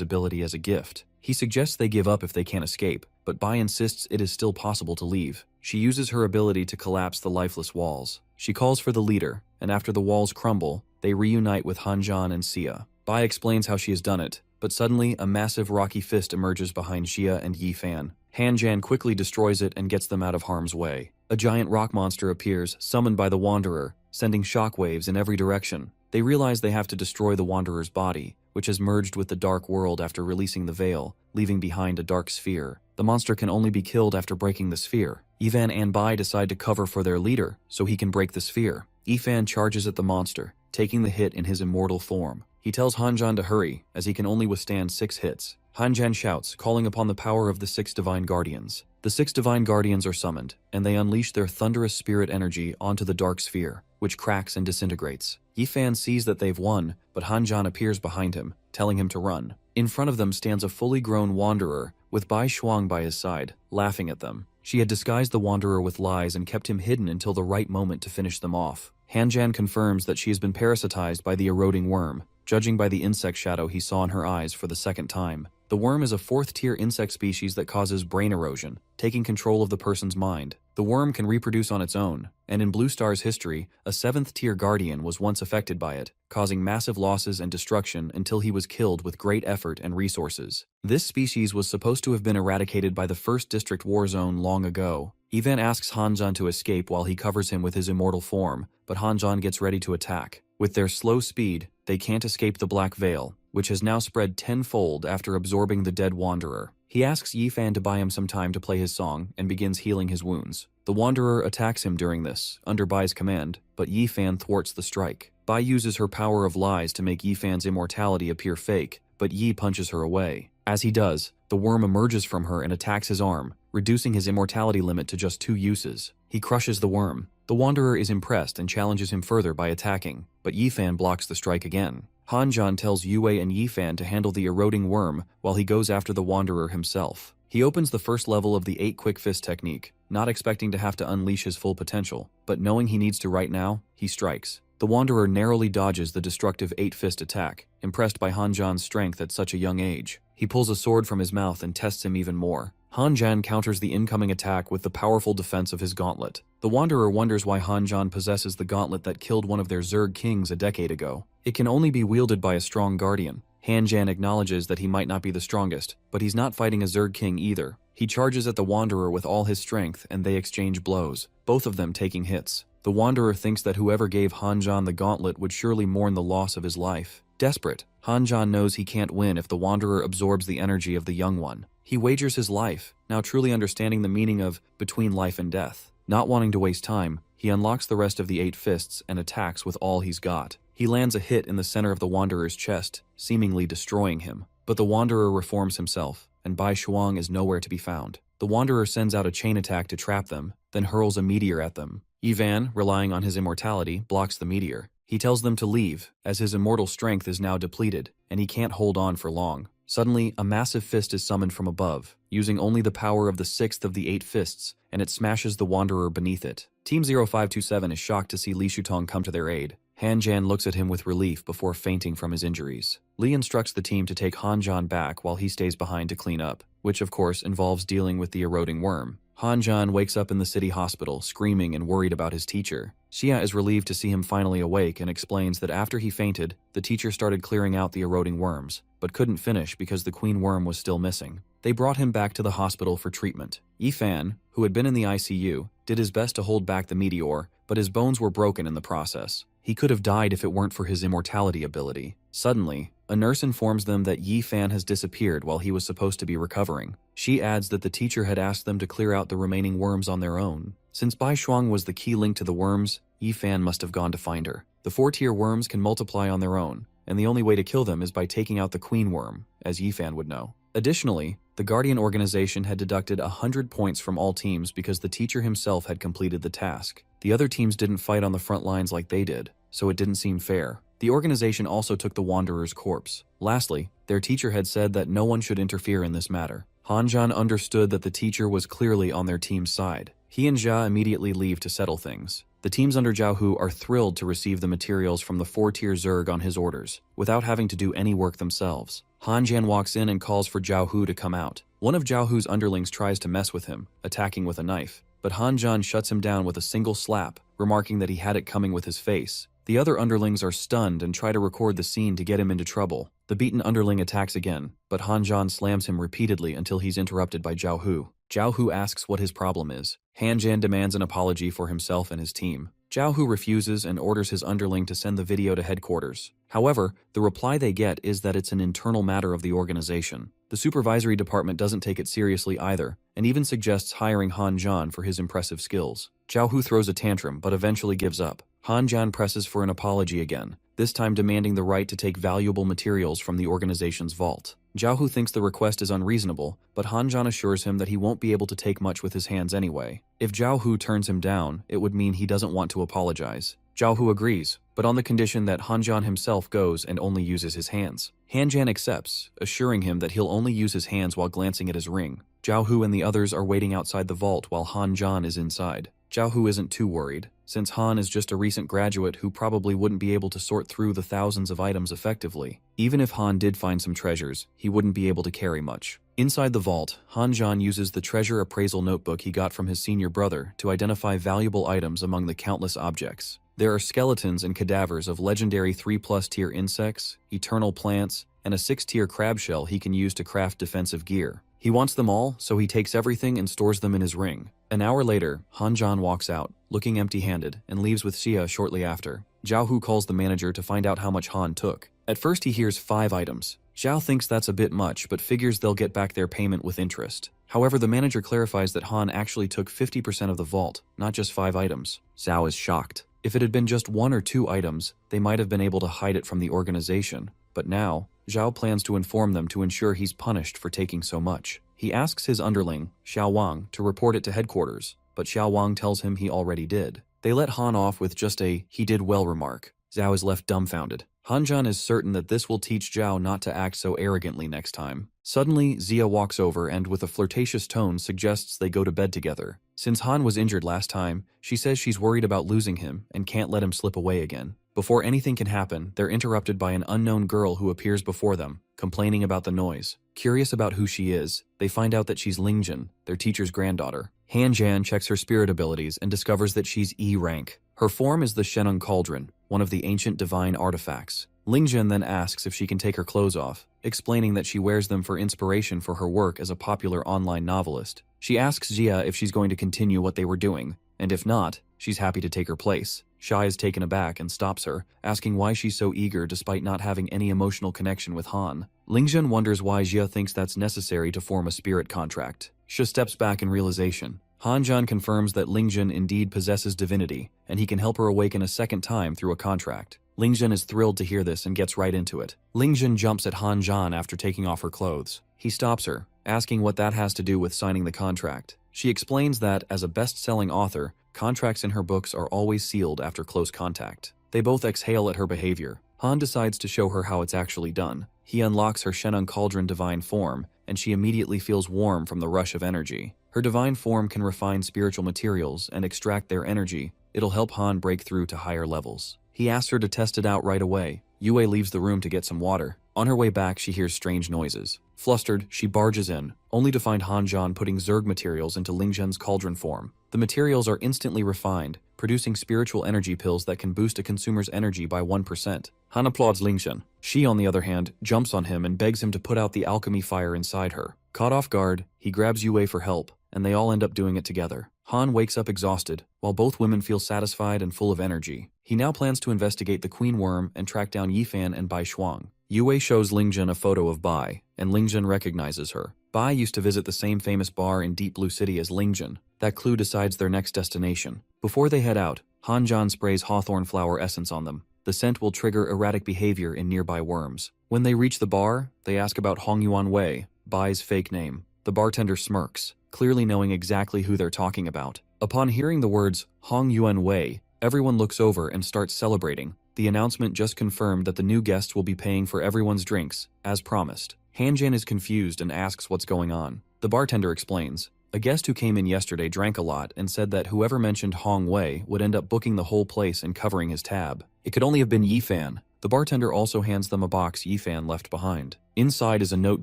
ability as a gift. He suggests they give up if they can't escape, but Bai insists it is still possible to leave. She uses her ability to collapse the lifeless walls. She calls for the leader, and after the walls crumble, they reunite with Hanjan and Xia. Bai explains how she has done it, but suddenly a massive rocky fist emerges behind Xia and Yifan. Hanjan quickly destroys it and gets them out of harm's way. A giant rock monster appears, summoned by the Wanderer, sending shockwaves in every direction. They realize they have to destroy the Wanderer's body, which has merged with the dark world after releasing the veil, leaving behind a dark sphere. The monster can only be killed after breaking the sphere. Yifan and Bai decide to cover for their leader, so he can break the sphere. Yifan charges at the monster, taking the hit in his immortal form. He tells Hanjan to hurry, as he can only withstand 6 hits. Hanjan shouts, calling upon the power of the 6 Divine Guardians. The 6 Divine Guardians are summoned, and they unleash their thunderous spirit energy onto the dark sphere, which cracks and disintegrates. Yifan sees that they've won, but Hanjan appears behind him, telling him to run. In front of them stands a fully grown Wanderer, with Bai Shuang by his side, laughing at them. She had disguised the Wanderer with lies and kept him hidden until the right moment to finish them off. Hanjan confirms that she has been parasitized by the eroding worm, judging by the insect shadow he saw in her eyes for the 2nd time. The worm is a 4th-tier insect species that causes brain erosion, taking control of the person's mind. The worm can reproduce on its own, and in Blue Star's history, a 7th-tier guardian was once affected by it, causing massive losses and destruction until he was killed with great effort and resources. This species was supposed to have been eradicated by the 1st District War Zone long ago. Ivan asks Hanjan to escape while he covers him with his immortal form, but Hanjan gets ready to attack. With their slow speed, they can't escape the Black Veil, which has now spread tenfold after absorbing the dead Wanderer. He asks Yifan to buy him some time to play his song and begins healing his wounds. The Wanderer attacks him during this, under Bai's command, but Yifan thwarts the strike. Bai uses her power of lies to make Yifan's immortality appear fake, but Yi punches her away. As he does, the worm emerges from her and attacks his arm, reducing his immortality limit to just 2 uses. He crushes the worm. The Wanderer is impressed and challenges him further by attacking, but Yifan blocks the strike again. Hanjan tells Yue and Yifan to handle the eroding worm while he goes after the Wanderer himself. He opens the first level of the 8 quick fist technique, not expecting to have to unleash his full potential, but knowing he needs to right now, he strikes. The Wanderer narrowly dodges the destructive 8-fist attack, impressed by Hanjan's strength at such a young age. He pulls a sword from his mouth and tests him even more. Hanjan counters the incoming attack with the powerful defense of his gauntlet. The Wanderer wonders why Hanjan possesses the gauntlet that killed one of their Zerg kings a decade ago. It can only be wielded by a strong guardian. Hanjan acknowledges that he might not be the strongest, but he's not fighting a Zerg king either. He charges at the Wanderer with all his strength and they exchange blows, both of them taking hits. The Wanderer thinks that whoever gave Hanjan the gauntlet would surely mourn the loss of his life. Desperate, Hanjan knows he can't win if the Wanderer absorbs the energy of the young one. He wagers his life, now truly understanding the meaning of between life and death. Not wanting to waste time, he unlocks the rest of the 8 fists and attacks with all he's got. He lands a hit in the center of the Wanderer's chest, seemingly destroying him. But the Wanderer reforms himself, and Bai Shuang is nowhere to be found. The Wanderer sends out a chain attack to trap them, then hurls a meteor at them. Ivan, relying on his immortality, blocks the meteor. He tells them to leave, as his immortal strength is now depleted, and he can't hold on for long. Suddenly, a massive fist is summoned from above, using only the power of the 6th of the 8 fists, and it smashes the Wanderer beneath it. Team 0527 is shocked to see Li Shutong come to their aid. Hanjan looks at him with relief before fainting from his injuries. Li instructs the team to take Hanjan back while he stays behind to clean up, which of course involves dealing with the eroding worm. Hanjan wakes up in the city hospital, screaming and worried about his teacher. Xia is relieved to see him finally awake and explains that after he fainted, the teacher started clearing out the eroding worms, but couldn't finish because the queen worm was still missing. They brought him back to the hospital for treatment. Yifan, who had been in the ICU, did his best to hold back the meteor, but his bones were broken in the process. He could have died if it weren't for his immortality ability. Suddenly, a nurse informs them that Yifan has disappeared while he was supposed to be recovering. She adds that the teacher had asked them to clear out the remaining worms on their own. Since Bai Shuang was the key link to the worms, Yifan must have gone to find her. The 4-tier worms can multiply on their own, and the only way to kill them is by taking out the queen worm, as Yifan would know. Additionally, the Guardian organization had deducted 100 points from all teams because the teacher himself had completed the task. The other teams didn't fight on the front lines like they did, so it didn't seem fair. The organization also took the Wanderer's corpse. Lastly, their teacher had said that no one should interfere in this matter. Hanjan understood that the teacher was clearly on their team's side. He and Jia immediately leave to settle things. The teams under Zhao Hu are thrilled to receive the materials from the 4-tier Zerg on his orders, without having to do any work themselves. Han Jian walks in and calls for Zhao Hu to come out. One of Zhao Hu's underlings tries to mess with him, attacking with a knife, but Han Jian shuts him down with a single slap, remarking that he had it coming with his face. The other underlings are stunned and try to record the scene to get him into trouble. The beaten underling attacks again, but Han Jian slams him repeatedly until he's interrupted by Zhao Hu. Zhao Hu asks what his problem is. Han Jian demands an apology for himself and his team. Zhao Hu refuses and orders his underling to send the video to headquarters. However, the reply they get is that it's an internal matter of the organization. The supervisory department doesn't take it seriously either, and even suggests hiring Han Jian for his impressive skills. Zhao Hu throws a tantrum but eventually gives up. Han Jian presses for an apology again, this time demanding the right to take valuable materials from the organization's vault. Zhao Hu thinks the request is unreasonable, but Han Jian assures him that he won't be able to take much with his hands anyway. If Zhao Hu turns him down, it would mean he doesn't want to apologize. Zhao Hu agrees, but on the condition that Han Jian himself goes and only uses his hands. Han Jian accepts, assuring him that he'll only use his hands while glancing at his ring. Zhao Hu and the others are waiting outside the vault while Han Jian is inside. Zhao Hu isn't too worried, since Han is just a recent graduate who probably wouldn't be able to sort through the thousands of items effectively. Even if Han did find some treasures, he wouldn't be able to carry much. Inside the vault, Han Jian uses the treasure appraisal notebook he got from his senior brother to identify valuable items among the countless objects. There are skeletons and cadavers of legendary 3+ tier insects, eternal plants, and a 6-tier crab shell he can use to craft defensive gear. He wants them all, so he takes everything and stores them in his ring. An hour later, Han Jian walks out, looking empty-handed, and leaves with Xia shortly after. Zhao Hu calls the manager to find out how much Han took. At first he hears 5 items. Zhao thinks that's a bit much, but figures they'll get back their payment with interest. However, the manager clarifies that Han actually took 50% of the vault, not just 5 items. Zhao is shocked. If it had been just 1 or 2 items, they might have been able to hide it from the organization. But now, Zhao plans to inform them to ensure he's punished for taking so much. He asks his underling, Xiao Wang, to report it to headquarters, but Xiao Wang tells him he already did. They let Han off with just a "he did well" remark. Zhao is left dumbfounded. Han Jian is certain that this will teach Zhao not to act so arrogantly next time. Suddenly, Xia walks over and with a flirtatious tone suggests they go to bed together. Since Han was injured last time, she says she's worried about losing him and can't let him slip away again. Before anything can happen, they're interrupted by an unknown girl who appears before them, complaining about the noise. Curious about who she is, they find out that she's Lingjun, their teacher's granddaughter. Han Jian checks her spirit abilities and discovers that she's E rank. Her form is the Sheneng Cauldron, one of the ancient divine artifacts. Lingjun then asks if she can take her clothes off, explaining that she wears them for inspiration for her work as a popular online novelist. She asks Xia if she's going to continue what they were doing, and if not, she's happy to take her place. Shai is taken aback and stops her, asking why she's so eager despite not having any emotional connection with Han. Lingjun wonders why Xia thinks that's necessary to form a spirit contract. Xia steps back in realization. Han Jian confirms that Lingjun indeed possesses divinity, and he can help her awaken a second time through a contract. Lingjun is thrilled to hear this and gets right into it. Lingjun jumps at Han Jian after taking off her clothes. He stops her, asking what that has to do with signing the contract. She explains that, as a best-selling author, contracts in her books are always sealed after close contact. They both exhale at her behavior. Han decides to show her how it's actually done. He unlocks her Sheneng Cauldron divine form, and she immediately feels warm from the rush of energy. Her divine form can refine spiritual materials and extract their energy. It'll help Han break through to higher levels. He asks her to test it out right away. Yue leaves the room to get some water. On her way back, she hears strange noises. Flustered, she barges in, only to find Han Jian putting Zerg materials into Lingjun's cauldron form. The materials are instantly refined, producing spiritual energy pills that can boost a consumer's energy by 1%. Han applauds Lingjun. She, on the other hand, jumps on him and begs him to put out the alchemy fire inside her. Caught off guard, he grabs Yue for help, and they all end up doing it together. Han wakes up exhausted, while both women feel satisfied and full of energy. He now plans to investigate the Queen Worm and track down Yifan and Bai Shuang. Yue shows Lingjun a photo of Bai, and Lingjun recognizes her. Bai used to visit the same famous bar in Deep Blue City as Lingjun. That clue decides their next destination. Before they head out, Han Jian sprays hawthorn flower essence on them. The scent will trigger erratic behavior in nearby worms. When they reach the bar, they ask about Hong Yuan Wei, Bai's fake name. The bartender smirks, clearly knowing exactly who they're talking about. Upon hearing the words Hong Yuan Wei, everyone looks over and starts celebrating. The announcement just confirmed that the new guests will be paying for everyone's drinks, as promised. Han Jian is confused and asks what's going on. The bartender explains, A guest who came in yesterday drank a lot and said that whoever mentioned Hong Wei would end up booking the whole place and covering his tab. It could only have been Yifan. The bartender also hands them a box Yifan left behind. Inside is a note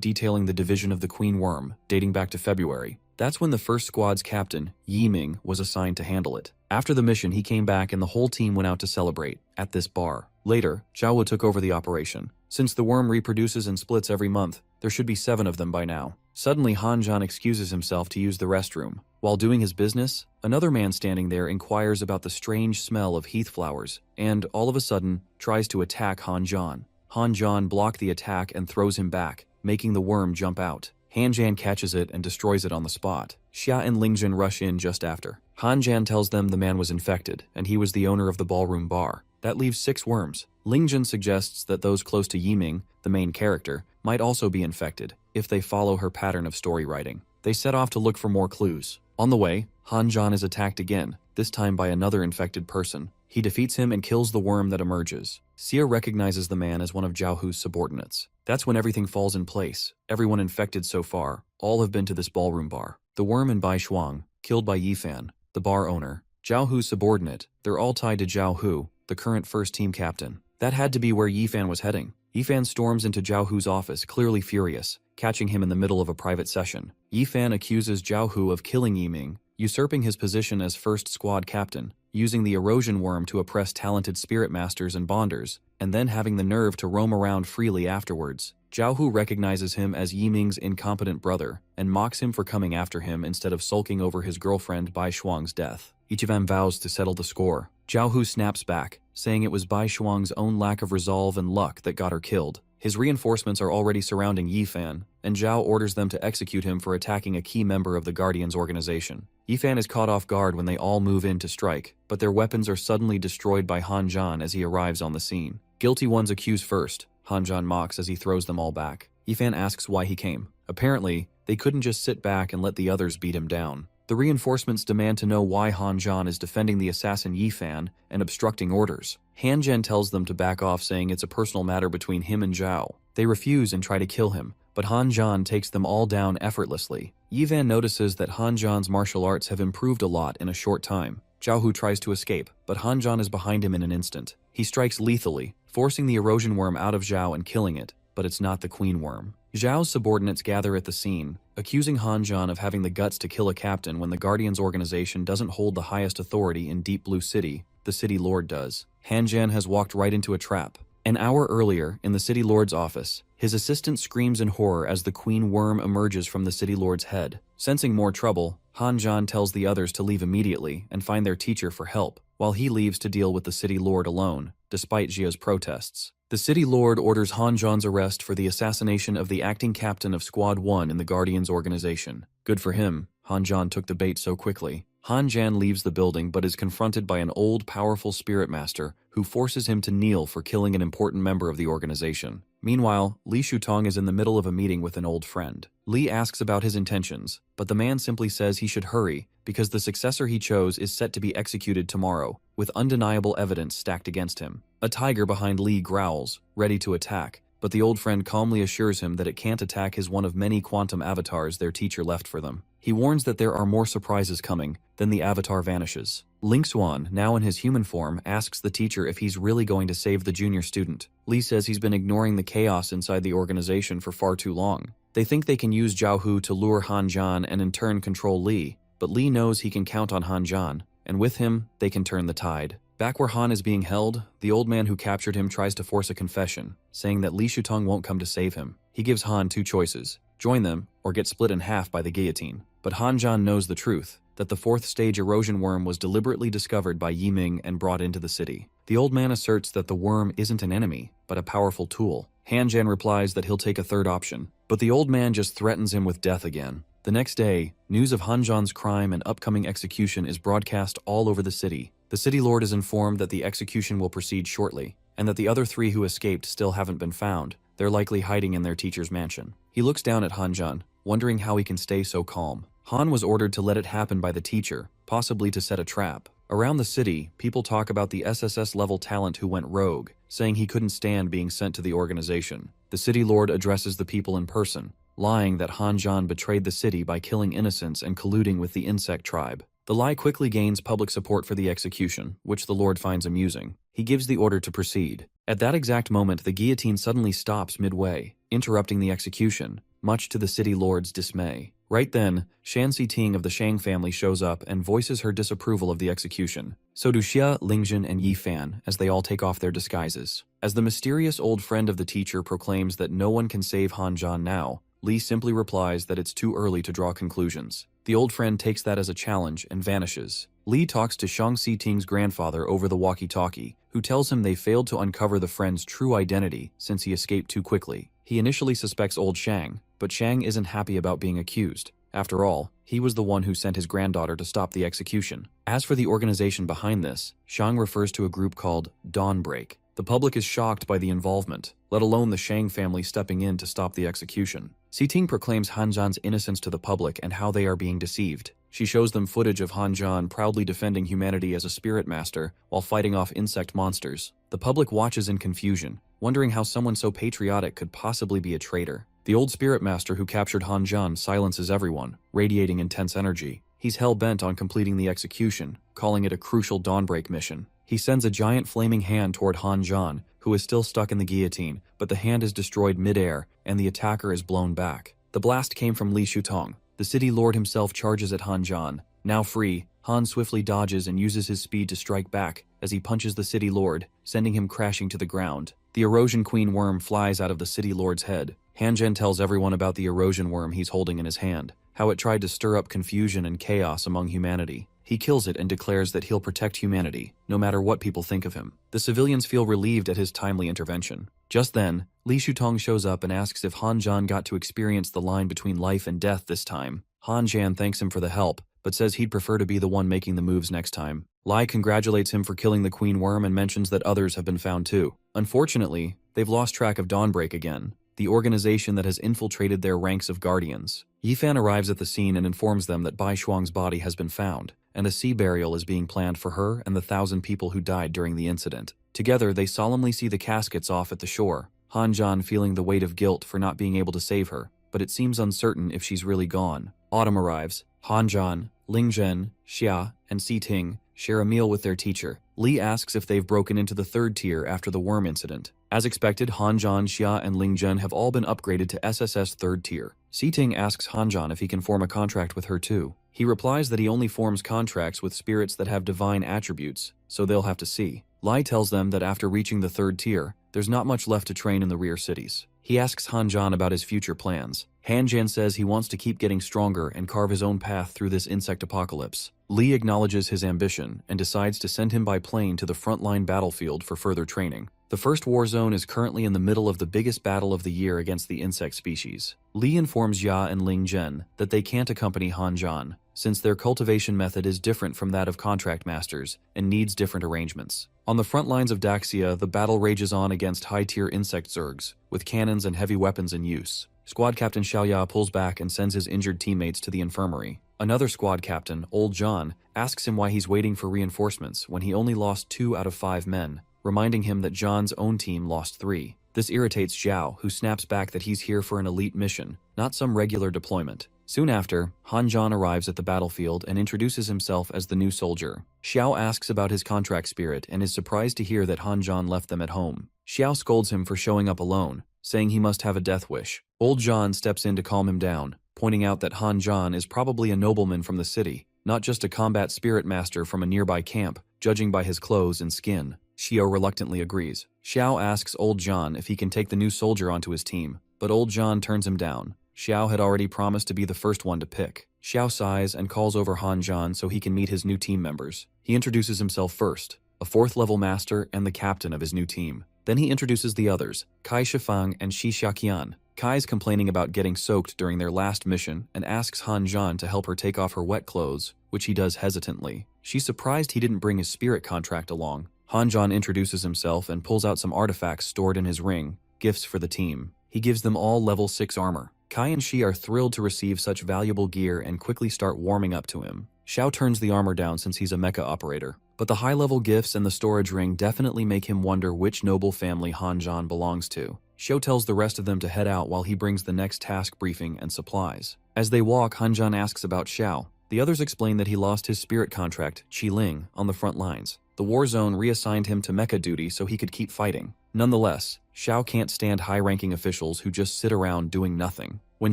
detailing the division of the Queen Worm, dating back to February. That's when the first squad's captain, Yiming, was assigned to handle it. After the mission, he came back and the whole team went out to celebrate, at this bar. Later, Zhao took over the operation. Since the worm reproduces and splits every month, there should be 7 of them by now. Suddenly, Han Zhan excuses himself to use the restroom. While doing his business, another man standing there inquires about the strange smell of heath flowers, and, all of a sudden, tries to attack Han Zhan. Han Zhan blocks the attack and throws him back, making the worm jump out. Han Zhan catches it and destroys it on the spot. Xia and Lingjun rush in just after. Han Zhan tells them the man was infected, and he was the owner of the ballroom bar. That leaves 6 worms. Lingjun suggests that those close to Yiming, the main character, might also be infected, if they follow her pattern of story writing. They set off to look for more clues. On the way, Han Zhan is attacked again, this time by another infected person. He defeats him and kills the worm that emerges. Xia recognizes the man as one of Zhao Hu's subordinates. That's when everything falls in place. Everyone infected so far, all have been to this ballroom bar. The worm and Bai Shuang, killed by Yifan, the bar owner. Zhao Hu's subordinate, they're all tied to Zhao Hu, the current first team captain. That had to be where Yifan was heading. Yifan storms into Zhao Hu's office, clearly furious, catching him in the middle of a private session. Yifan accuses Zhao Hu of killing Yiming, usurping his position as first squad captain, using the erosion worm to oppress talented spirit masters and bonders, and then having the nerve to roam around freely afterwards. Zhao Hu recognizes him as Yiming's incompetent brother, and mocks him for coming after him instead of sulking over his girlfriend Bai Shuang's death. Each of them vows to settle the score. Zhao Hu snaps back, saying it was Bai Shuang's own lack of resolve and luck that got her killed. His reinforcements are already surrounding Yifan, and Zhao orders them to execute him for attacking a key member of the Guardians organization. Yifan is caught off guard when they all move in to strike, but their weapons are suddenly destroyed by Han Zhan as he arrives on the scene. Guilty ones accuse first. Han Zhan mocks as he throws them all back. Yifan asks why he came. Apparently, they couldn't just sit back and let the others beat him down. The reinforcements demand to know why Han Zhan is defending the assassin Yifan and obstructing orders. Han Zhan tells them to back off, saying it's a personal matter between him and Zhao. They refuse and try to kill him, but Han Zhan takes them all down effortlessly. Yifan notices that Han Zhan's martial arts have improved a lot in a short time. Zhao Hu tries to escape, but Han Zhan is behind him in an instant. He strikes lethally, forcing the erosion worm out of Zhao and killing it, but it's not the queen worm. Zhao's subordinates gather at the scene, accusing Han Zhan of having the guts to kill a captain when the Guardians organization doesn't hold the highest authority in Deep Blue City, the City Lord does. Han Zhan has walked right into a trap. An hour earlier, in the City Lord's office, his assistant screams in horror as the Queen Worm emerges from the City Lord's head. Sensing more trouble, Han Zhan tells the others to leave immediately and find their teacher for help, while he leaves to deal with the City Lord alone, despite Jia's protests. The City Lord orders Han Zhan's arrest for the assassination of the acting captain of Squad 1 in the Guardians organization. Good for him, Han Zhan took the bait so quickly. Han Zhan leaves the building but is confronted by an old, powerful spirit master who forces him to kneel for killing an important member of the organization. Meanwhile, Li Shutong is in the middle of a meeting with an old friend. Li asks about his intentions, but the man simply says he should hurry because the successor he chose is set to be executed tomorrow, with undeniable evidence stacked against him. A tiger behind Li growls, ready to attack, but the old friend calmly assures him that it can't attack his one of many quantum avatars their teacher left for them. He warns that there are more surprises coming, then the avatar vanishes. Ling Xuan, now in his human form, asks the teacher if he's really going to save the junior student. Li says he's been ignoring the chaos inside the organization for far too long. They think they can use Zhao Hu to lure Han Zhan and in turn control Li, but Li knows he can count on Han Zhan, and with him, they can turn the tide. Back where Han is being held, the old man who captured him tries to force a confession, saying that Li Shutong won't come to save him. He gives Han 2 choices: join them, or get split in half by the guillotine. But Han Zhan knows the truth, that the 4th stage erosion worm was deliberately discovered by Yiming and brought into the city. The old man asserts that the worm isn't an enemy, but a powerful tool. Han Zhan replies that he'll take a 3rd option, but the old man just threatens him with death again. The next day, news of Han Zhan's crime and upcoming execution is broadcast all over the city. The City Lord is informed that the execution will proceed shortly, and that the other 3 who escaped still haven't been found. They're likely hiding in their teacher's mansion. He looks down at Han Zhan, wondering how he can stay so calm. Han was ordered to let it happen by the teacher, possibly to set a trap. Around the city, people talk about the SSS-level talent who went rogue, saying he couldn't stand being sent to the organization. The City Lord addresses the people in person. lying that Han Zhan betrayed the city by killing innocents and colluding with the insect tribe. The lie quickly gains public support for the execution, which the Lord finds amusing. He gives the order to proceed. At that exact moment, the guillotine suddenly stops midway, interrupting the execution, much to the city lord's dismay. Right then, Shan Siting of the Shang family shows up and voices her disapproval of the execution. So do Xia, Lingjun, and Yi Fan, as they all take off their disguises. As the mysterious old friend of the teacher proclaims that no one can save Han Zhan now, Li simply replies that it's too early to draw conclusions. The old friend takes that as a challenge and vanishes. Li talks to Shang Siting's grandfather over the walkie-talkie, who tells him they failed to uncover the friend's true identity since he escaped too quickly. He initially suspects old Shang, but Shang isn't happy about being accused. After all, he was the one who sent his granddaughter to stop the execution. As for the organization behind this, Shang refers to a group called Dawnbreak. The public is shocked by the involvement, let alone the Shang family stepping in to stop the execution. Siting proclaims Han Zhan's innocence to the public and how they are being deceived. She shows them footage of Han Zhan proudly defending humanity as a spirit master while fighting off insect monsters. The public watches in confusion, wondering how someone so patriotic could possibly be a traitor. The old spirit master who captured Han Zhan silences everyone, radiating intense energy. He's hell-bent on completing the execution, calling it a crucial Dawnbreak mission. He sends a giant flaming hand toward Han Zhan, who is still stuck in the guillotine, but the hand is destroyed mid-air, and the attacker is blown back. The blast came from Li Shutong. The city lord himself charges at Han Zhan. Now free, Han swiftly dodges and uses his speed to strike back as he punches the city lord, sending him crashing to the ground. The erosion queen worm flies out of the city lord's head. Han Zhen tells everyone about the erosion worm he's holding in his hand, how it tried to stir up confusion and chaos among humanity. He kills it and declares that he'll protect humanity, no matter what people think of him. The civilians feel relieved at his timely intervention. Just then, Li Shutong shows up and asks if Han Zhan got to experience the line between life and death this time. Han Zhan thanks him for the help, but says he'd prefer to be the one making the moves next time. Lai congratulates him for killing the queen worm and mentions that others have been found too. Unfortunately, they've lost track of Dawnbreak again, the organization that has infiltrated their ranks of guardians. Yifan arrives at the scene and informs them that Bai Shuang's body has been found, and a sea burial is being planned for her and the 1,000 people who died during the incident. Together, they solemnly see the caskets off at the shore, Han Zhan feeling the weight of guilt for not being able to save her, but it seems uncertain if she's really gone. Autumn arrives. Han Zhan, Ling Zhen, Xia, and Si Ting share a meal with their teacher. Li asks if they've broken into the third tier after the worm incident. As expected, Han Zhan, Xia, and Ling Zhen have all been upgraded to SSS third tier. Si Ting asks Han Zhan if he can form a contract with her too. He replies that he only forms contracts with spirits that have divine attributes, so they'll have to see. Lai tells them that after reaching the third tier, there's not much left to train in the rear cities. He asks Han Zhan about his future plans. Han Zhan says he wants to keep getting stronger and carve his own path through this insect apocalypse. Li acknowledges his ambition and decides to send him by plane to the frontline battlefield for further training. The first war zone is currently in the middle of the biggest battle of the year against the insect species. Li informs Ya and Ling Zhen that they can't accompany Han Zhan, since their cultivation method is different from that of contract masters and needs different arrangements. On the front lines of Daxia, the battle rages on against high-tier insect zergs, with cannons and heavy weapons in use. Squad Captain Xiaoya pulls back and sends his injured teammates to the infirmary. Another squad captain, Old John, asks him why he's waiting for reinforcements when he only lost 2 out of 5 men, reminding him that John's own team lost 3. This irritates Zhao, who snaps back that he's here for an elite mission, not some regular deployment. Soon after, Han Zhan arrives at the battlefield and introduces himself as the new soldier. Xiao asks about his contract spirit and is surprised to hear that Han Zhan left them at home. Xiao scolds him for showing up alone, saying he must have a death wish. Old John steps in to calm him down, pointing out that Han Zhan is probably a nobleman from the city, not just a combat spirit master from a nearby camp, judging by his clothes and skin. Xiao reluctantly agrees. Xiao asks Old John if he can take the new soldier onto his team, but Old John turns him down. Xiao had already promised to be the first one to pick. Xiao sighs and calls over Han Zhan so he can meet his new team members. He introduces himself first, a 4th-level master and the captain of his new team. Then he introduces the others, Kai Shifang and Shi Xiaqian. Kai's complaining about getting soaked during their last mission and asks Han Zhan to help her take off her wet clothes, which he does hesitantly. She's surprised he didn't bring his spirit contract along. Han Zhan introduces himself and pulls out some artifacts stored in his ring, gifts for the team. He gives them all level 6 armor. Kai and Shi are thrilled to receive such valuable gear and quickly start warming up to him. Xiao turns the armor down since he's a mecha operator, but the high-level gifts and the storage ring definitely make him wonder which noble family Han Zhan belongs to. Xiao tells the rest of them to head out while he brings the next task briefing and supplies. As they walk, Hanjan asks about Xiao. The others explain that he lost his spirit contract, Qiling, on the front lines. The war zone reassigned him to mecha duty so he could keep fighting. Nonetheless, Xiao can't stand high-ranking officials who just sit around doing nothing. When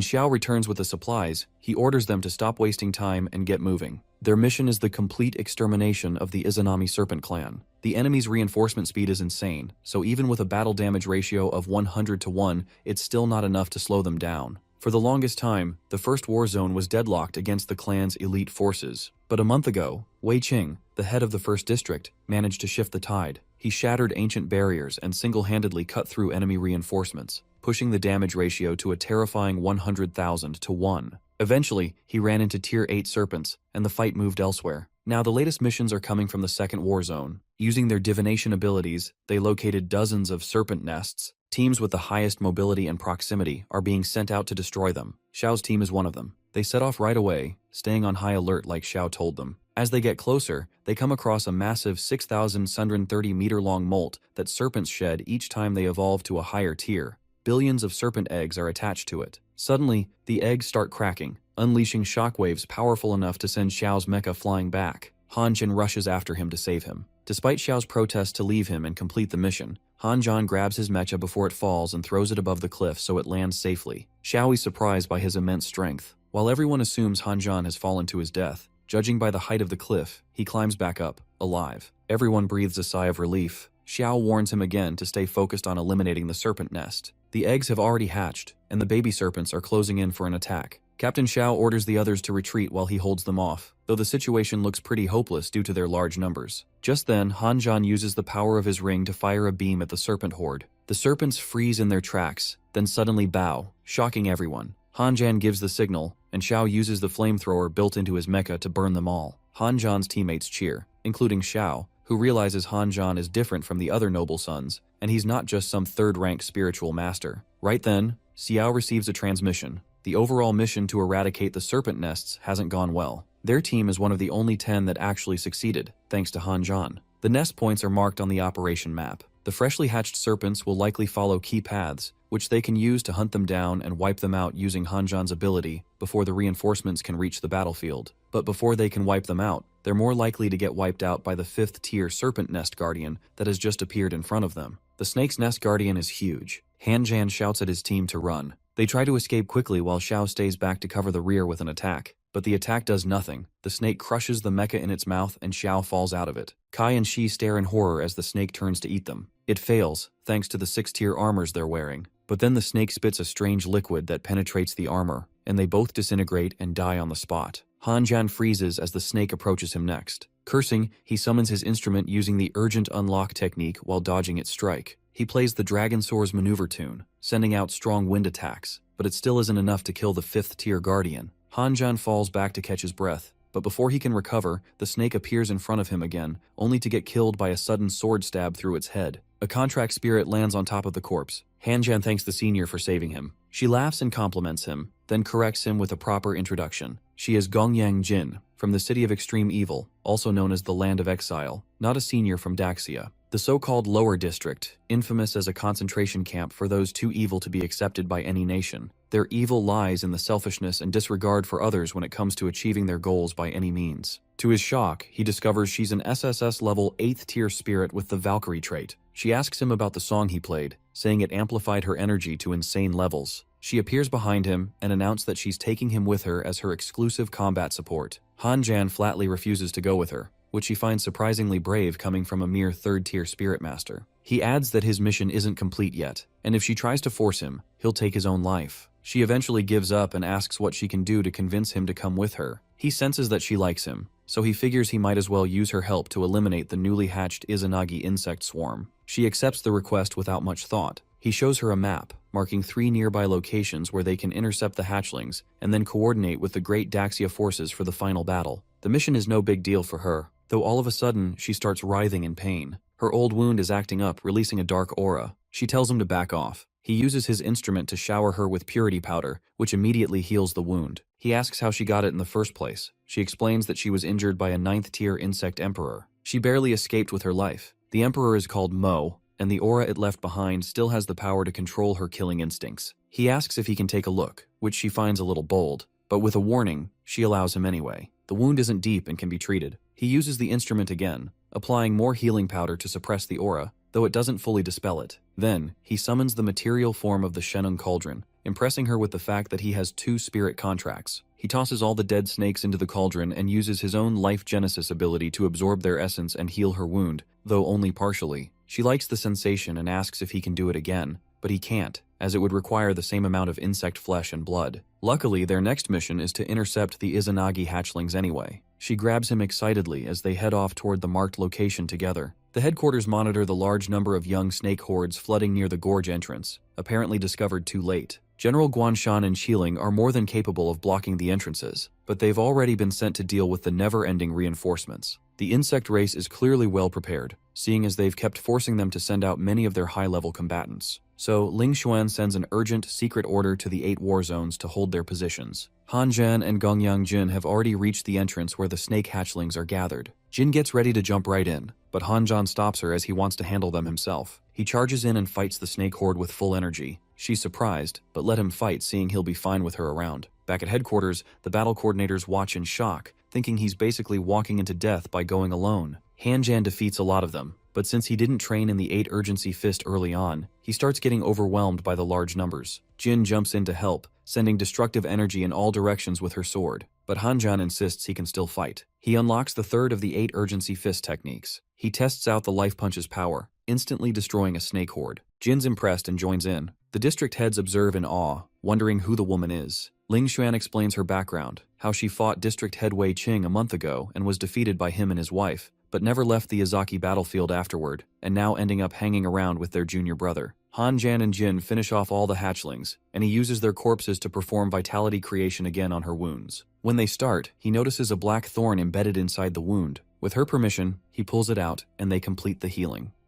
Xiao returns with the supplies, he orders them to stop wasting time and get moving. Their mission is the complete extermination of the Izanami Serpent clan. The enemy's reinforcement speed is insane, so even with a battle damage ratio of 100-1, it's still not enough to slow them down. For the longest time, the first war zone was deadlocked against the clan's elite forces. But a month ago, Wei Qing, the head of the first district, managed to shift the tide. He shattered ancient barriers and single-handedly cut through enemy reinforcements, pushing the damage ratio to a terrifying 100,000-1. Eventually, he ran into Tier 8 serpents, and the fight moved elsewhere. Now the latest missions are coming from the second war zone. Using their divination abilities, they located dozens of serpent nests. Teams with the highest mobility and proximity are being sent out to destroy them. Xiao's team is one of them. They set off right away, staying on high alert like Xiao told them. As they get closer, they come across a massive 6,130-meter-long molt that serpents shed each time they evolve to a higher tier. Billions of serpent eggs are attached to it. Suddenly, the eggs start cracking, unleashing shockwaves powerful enough to send Xiao's mecha flying back. Hanjan rushes after him to save him. Despite Xiao's protest to leave him and complete the mission, Hanjan grabs his mecha before it falls and throws it above the cliff so it lands safely. Xiao is surprised by his immense strength. While everyone assumes Hanjan has fallen to his death, judging by the height of the cliff, he climbs back up, alive. Everyone breathes a sigh of relief. Xiao warns him again to stay focused on eliminating the serpent nest. The eggs have already hatched, and the baby serpents are closing in for an attack. Captain Xiao orders the others to retreat while he holds them off, though the situation looks pretty hopeless due to their large numbers. Just then, Hanjan uses the power of his ring to fire a beam at the serpent horde. The serpents freeze in their tracks, then suddenly bow, shocking everyone. Hanjan gives the signal, and Xiao uses the flamethrower built into his mecha to burn them all. Hanjan's teammates cheer, including Xiao, who realizes Hanjan is different from the other noble sons, and he's not just some third-rank spiritual master. Right then, Xiao receives a transmission. The overall mission to eradicate the serpent nests hasn't gone well. Their team is one of the only 10 that actually succeeded, thanks to Hanjan. The nest points are marked on the operation map. The freshly hatched serpents will likely follow key paths, which they can use to hunt them down and wipe them out using Hanjan's ability before the reinforcements can reach the battlefield. But before they can wipe them out, they're more likely to get wiped out by the 5th-tier serpent nest guardian that has just appeared in front of them. The snake's nest guardian is huge. Hanjan shouts at his team to run. They try to escape quickly while Xiao stays back to cover the rear with an attack. But the attack does nothing. The snake crushes the mecha in its mouth and Xiao falls out of it. Kai and Shi stare in horror as the snake turns to eat them. It fails, thanks to the 6th-tier armors they're wearing. But then the snake spits a strange liquid that penetrates the armor, and they both disintegrate and die on the spot. Hanjan freezes as the snake approaches him next. Cursing, he summons his instrument using the urgent unlock technique while dodging its strike. He plays the Dragon Soar's maneuver tune, sending out strong wind attacks, but it still isn't enough to kill the 5th-tier guardian. Hanjan falls back to catch his breath, but before he can recover, the snake appears in front of him again, only to get killed by a sudden sword stab through its head. A contract spirit lands on top of the corpse. Hanjan thanks the senior for saving him. She laughs and compliments him, then corrects him with a proper introduction. She is Gongyang Jin, from the City of Extreme Evil, also known as the Land of Exile, not a senior from Daxia. The so-called Lower District, infamous as a concentration camp for those too evil to be accepted by any nation. Their evil lies in the selfishness and disregard for others when it comes to achieving their goals by any means. To his shock, he discovers she's an SSS level 8th tier spirit with the Valkyrie trait. She asks him about the song he played, saying it amplified her energy to insane levels. She appears behind him and announced that she's taking him with her as her exclusive combat support. Hanjan flatly refuses to go with her, which he finds surprisingly brave coming from a mere 3rd-tier spirit master. He adds that his mission isn't complete yet, and if she tries to force him, he'll take his own life. She eventually gives up and asks what she can do to convince him to come with her. He senses that she likes him, so he figures he might as well use her help to eliminate the newly hatched Izanagi insect swarm. She accepts the request without much thought. He shows her a map, marking 3 nearby locations where they can intercept the hatchlings and then coordinate with the Great Daxia forces for the final battle. The mission is no big deal for her, though all of a sudden she starts writhing in pain. Her old wound is acting up, releasing a dark aura. She tells him to back off. He uses his instrument to shower her with purity powder, which immediately heals the wound. He asks how she got it in the first place. She explains that she was injured by a 9th-tier insect emperor. She barely escaped with her life. The emperor is called Mo, and the aura it left behind still has the power to control her killing instincts. He asks if he can take a look, which she finds a little bold, but with a warning, she allows him anyway. The wound isn't deep and can be treated. He uses the instrument again, applying more healing powder to suppress the aura, though it doesn't fully dispel it. Then, he summons the material form of the Shenung cauldron, impressing her with the fact that he has 2 spirit contracts. He tosses all the dead snakes into the cauldron and uses his own life genesis ability to absorb their essence and heal her wound, though only partially. She likes the sensation and asks if he can do it again, but he can't, as it would require the same amount of insect flesh and blood. Luckily, their next mission is to intercept the Izanagi hatchlings anyway. She grabs him excitedly as they head off toward the marked location together. The headquarters monitor the large number of young snake hordes flooding near the gorge entrance, apparently discovered too late. General Guanshan and Qiling are more than capable of blocking the entrances, but they've already been sent to deal with the never-ending reinforcements. The insect race is clearly well prepared, seeing as they've kept forcing them to send out many of their high-level combatants. So, Ling Xuan sends an urgent, secret order to the 8 war zones to hold their positions. Han Zhan and Gongyang Jin have already reached the entrance where the snake hatchlings are gathered. Jin gets ready to jump right in, but Han Zhan stops her as he wants to handle them himself. He charges in and fights the snake horde with full energy. She's surprised, but let him fight, seeing he'll be fine with her around. Back at headquarters, the battle coordinators watch in shock, thinking he's basically walking into death by going alone. Han Zhan defeats a lot of them, but since he didn't train in the 8 urgency fist early on, he starts getting overwhelmed by the large numbers. Jin jumps in to help, sending destructive energy in all directions with her sword, but Han Zhan insists he can still fight. He unlocks the 3rd of the 8 urgency fist techniques. He tests out the life punch's power, instantly destroying a snake horde. Jin's impressed and joins in. The district heads observe in awe, wondering who the woman is. Ling Xuan explains her background, how she fought District Head Wei Qing a month ago and was defeated by him and his wife, but never left the Izaki battlefield afterward, and now ending up hanging around with their junior brother. Han Zhan and Jin finish off all the hatchlings, and he uses their corpses to perform vitality creation again on her wounds. When they start, he notices a black thorn embedded inside the wound. With her permission, he pulls it out, and they complete the healing.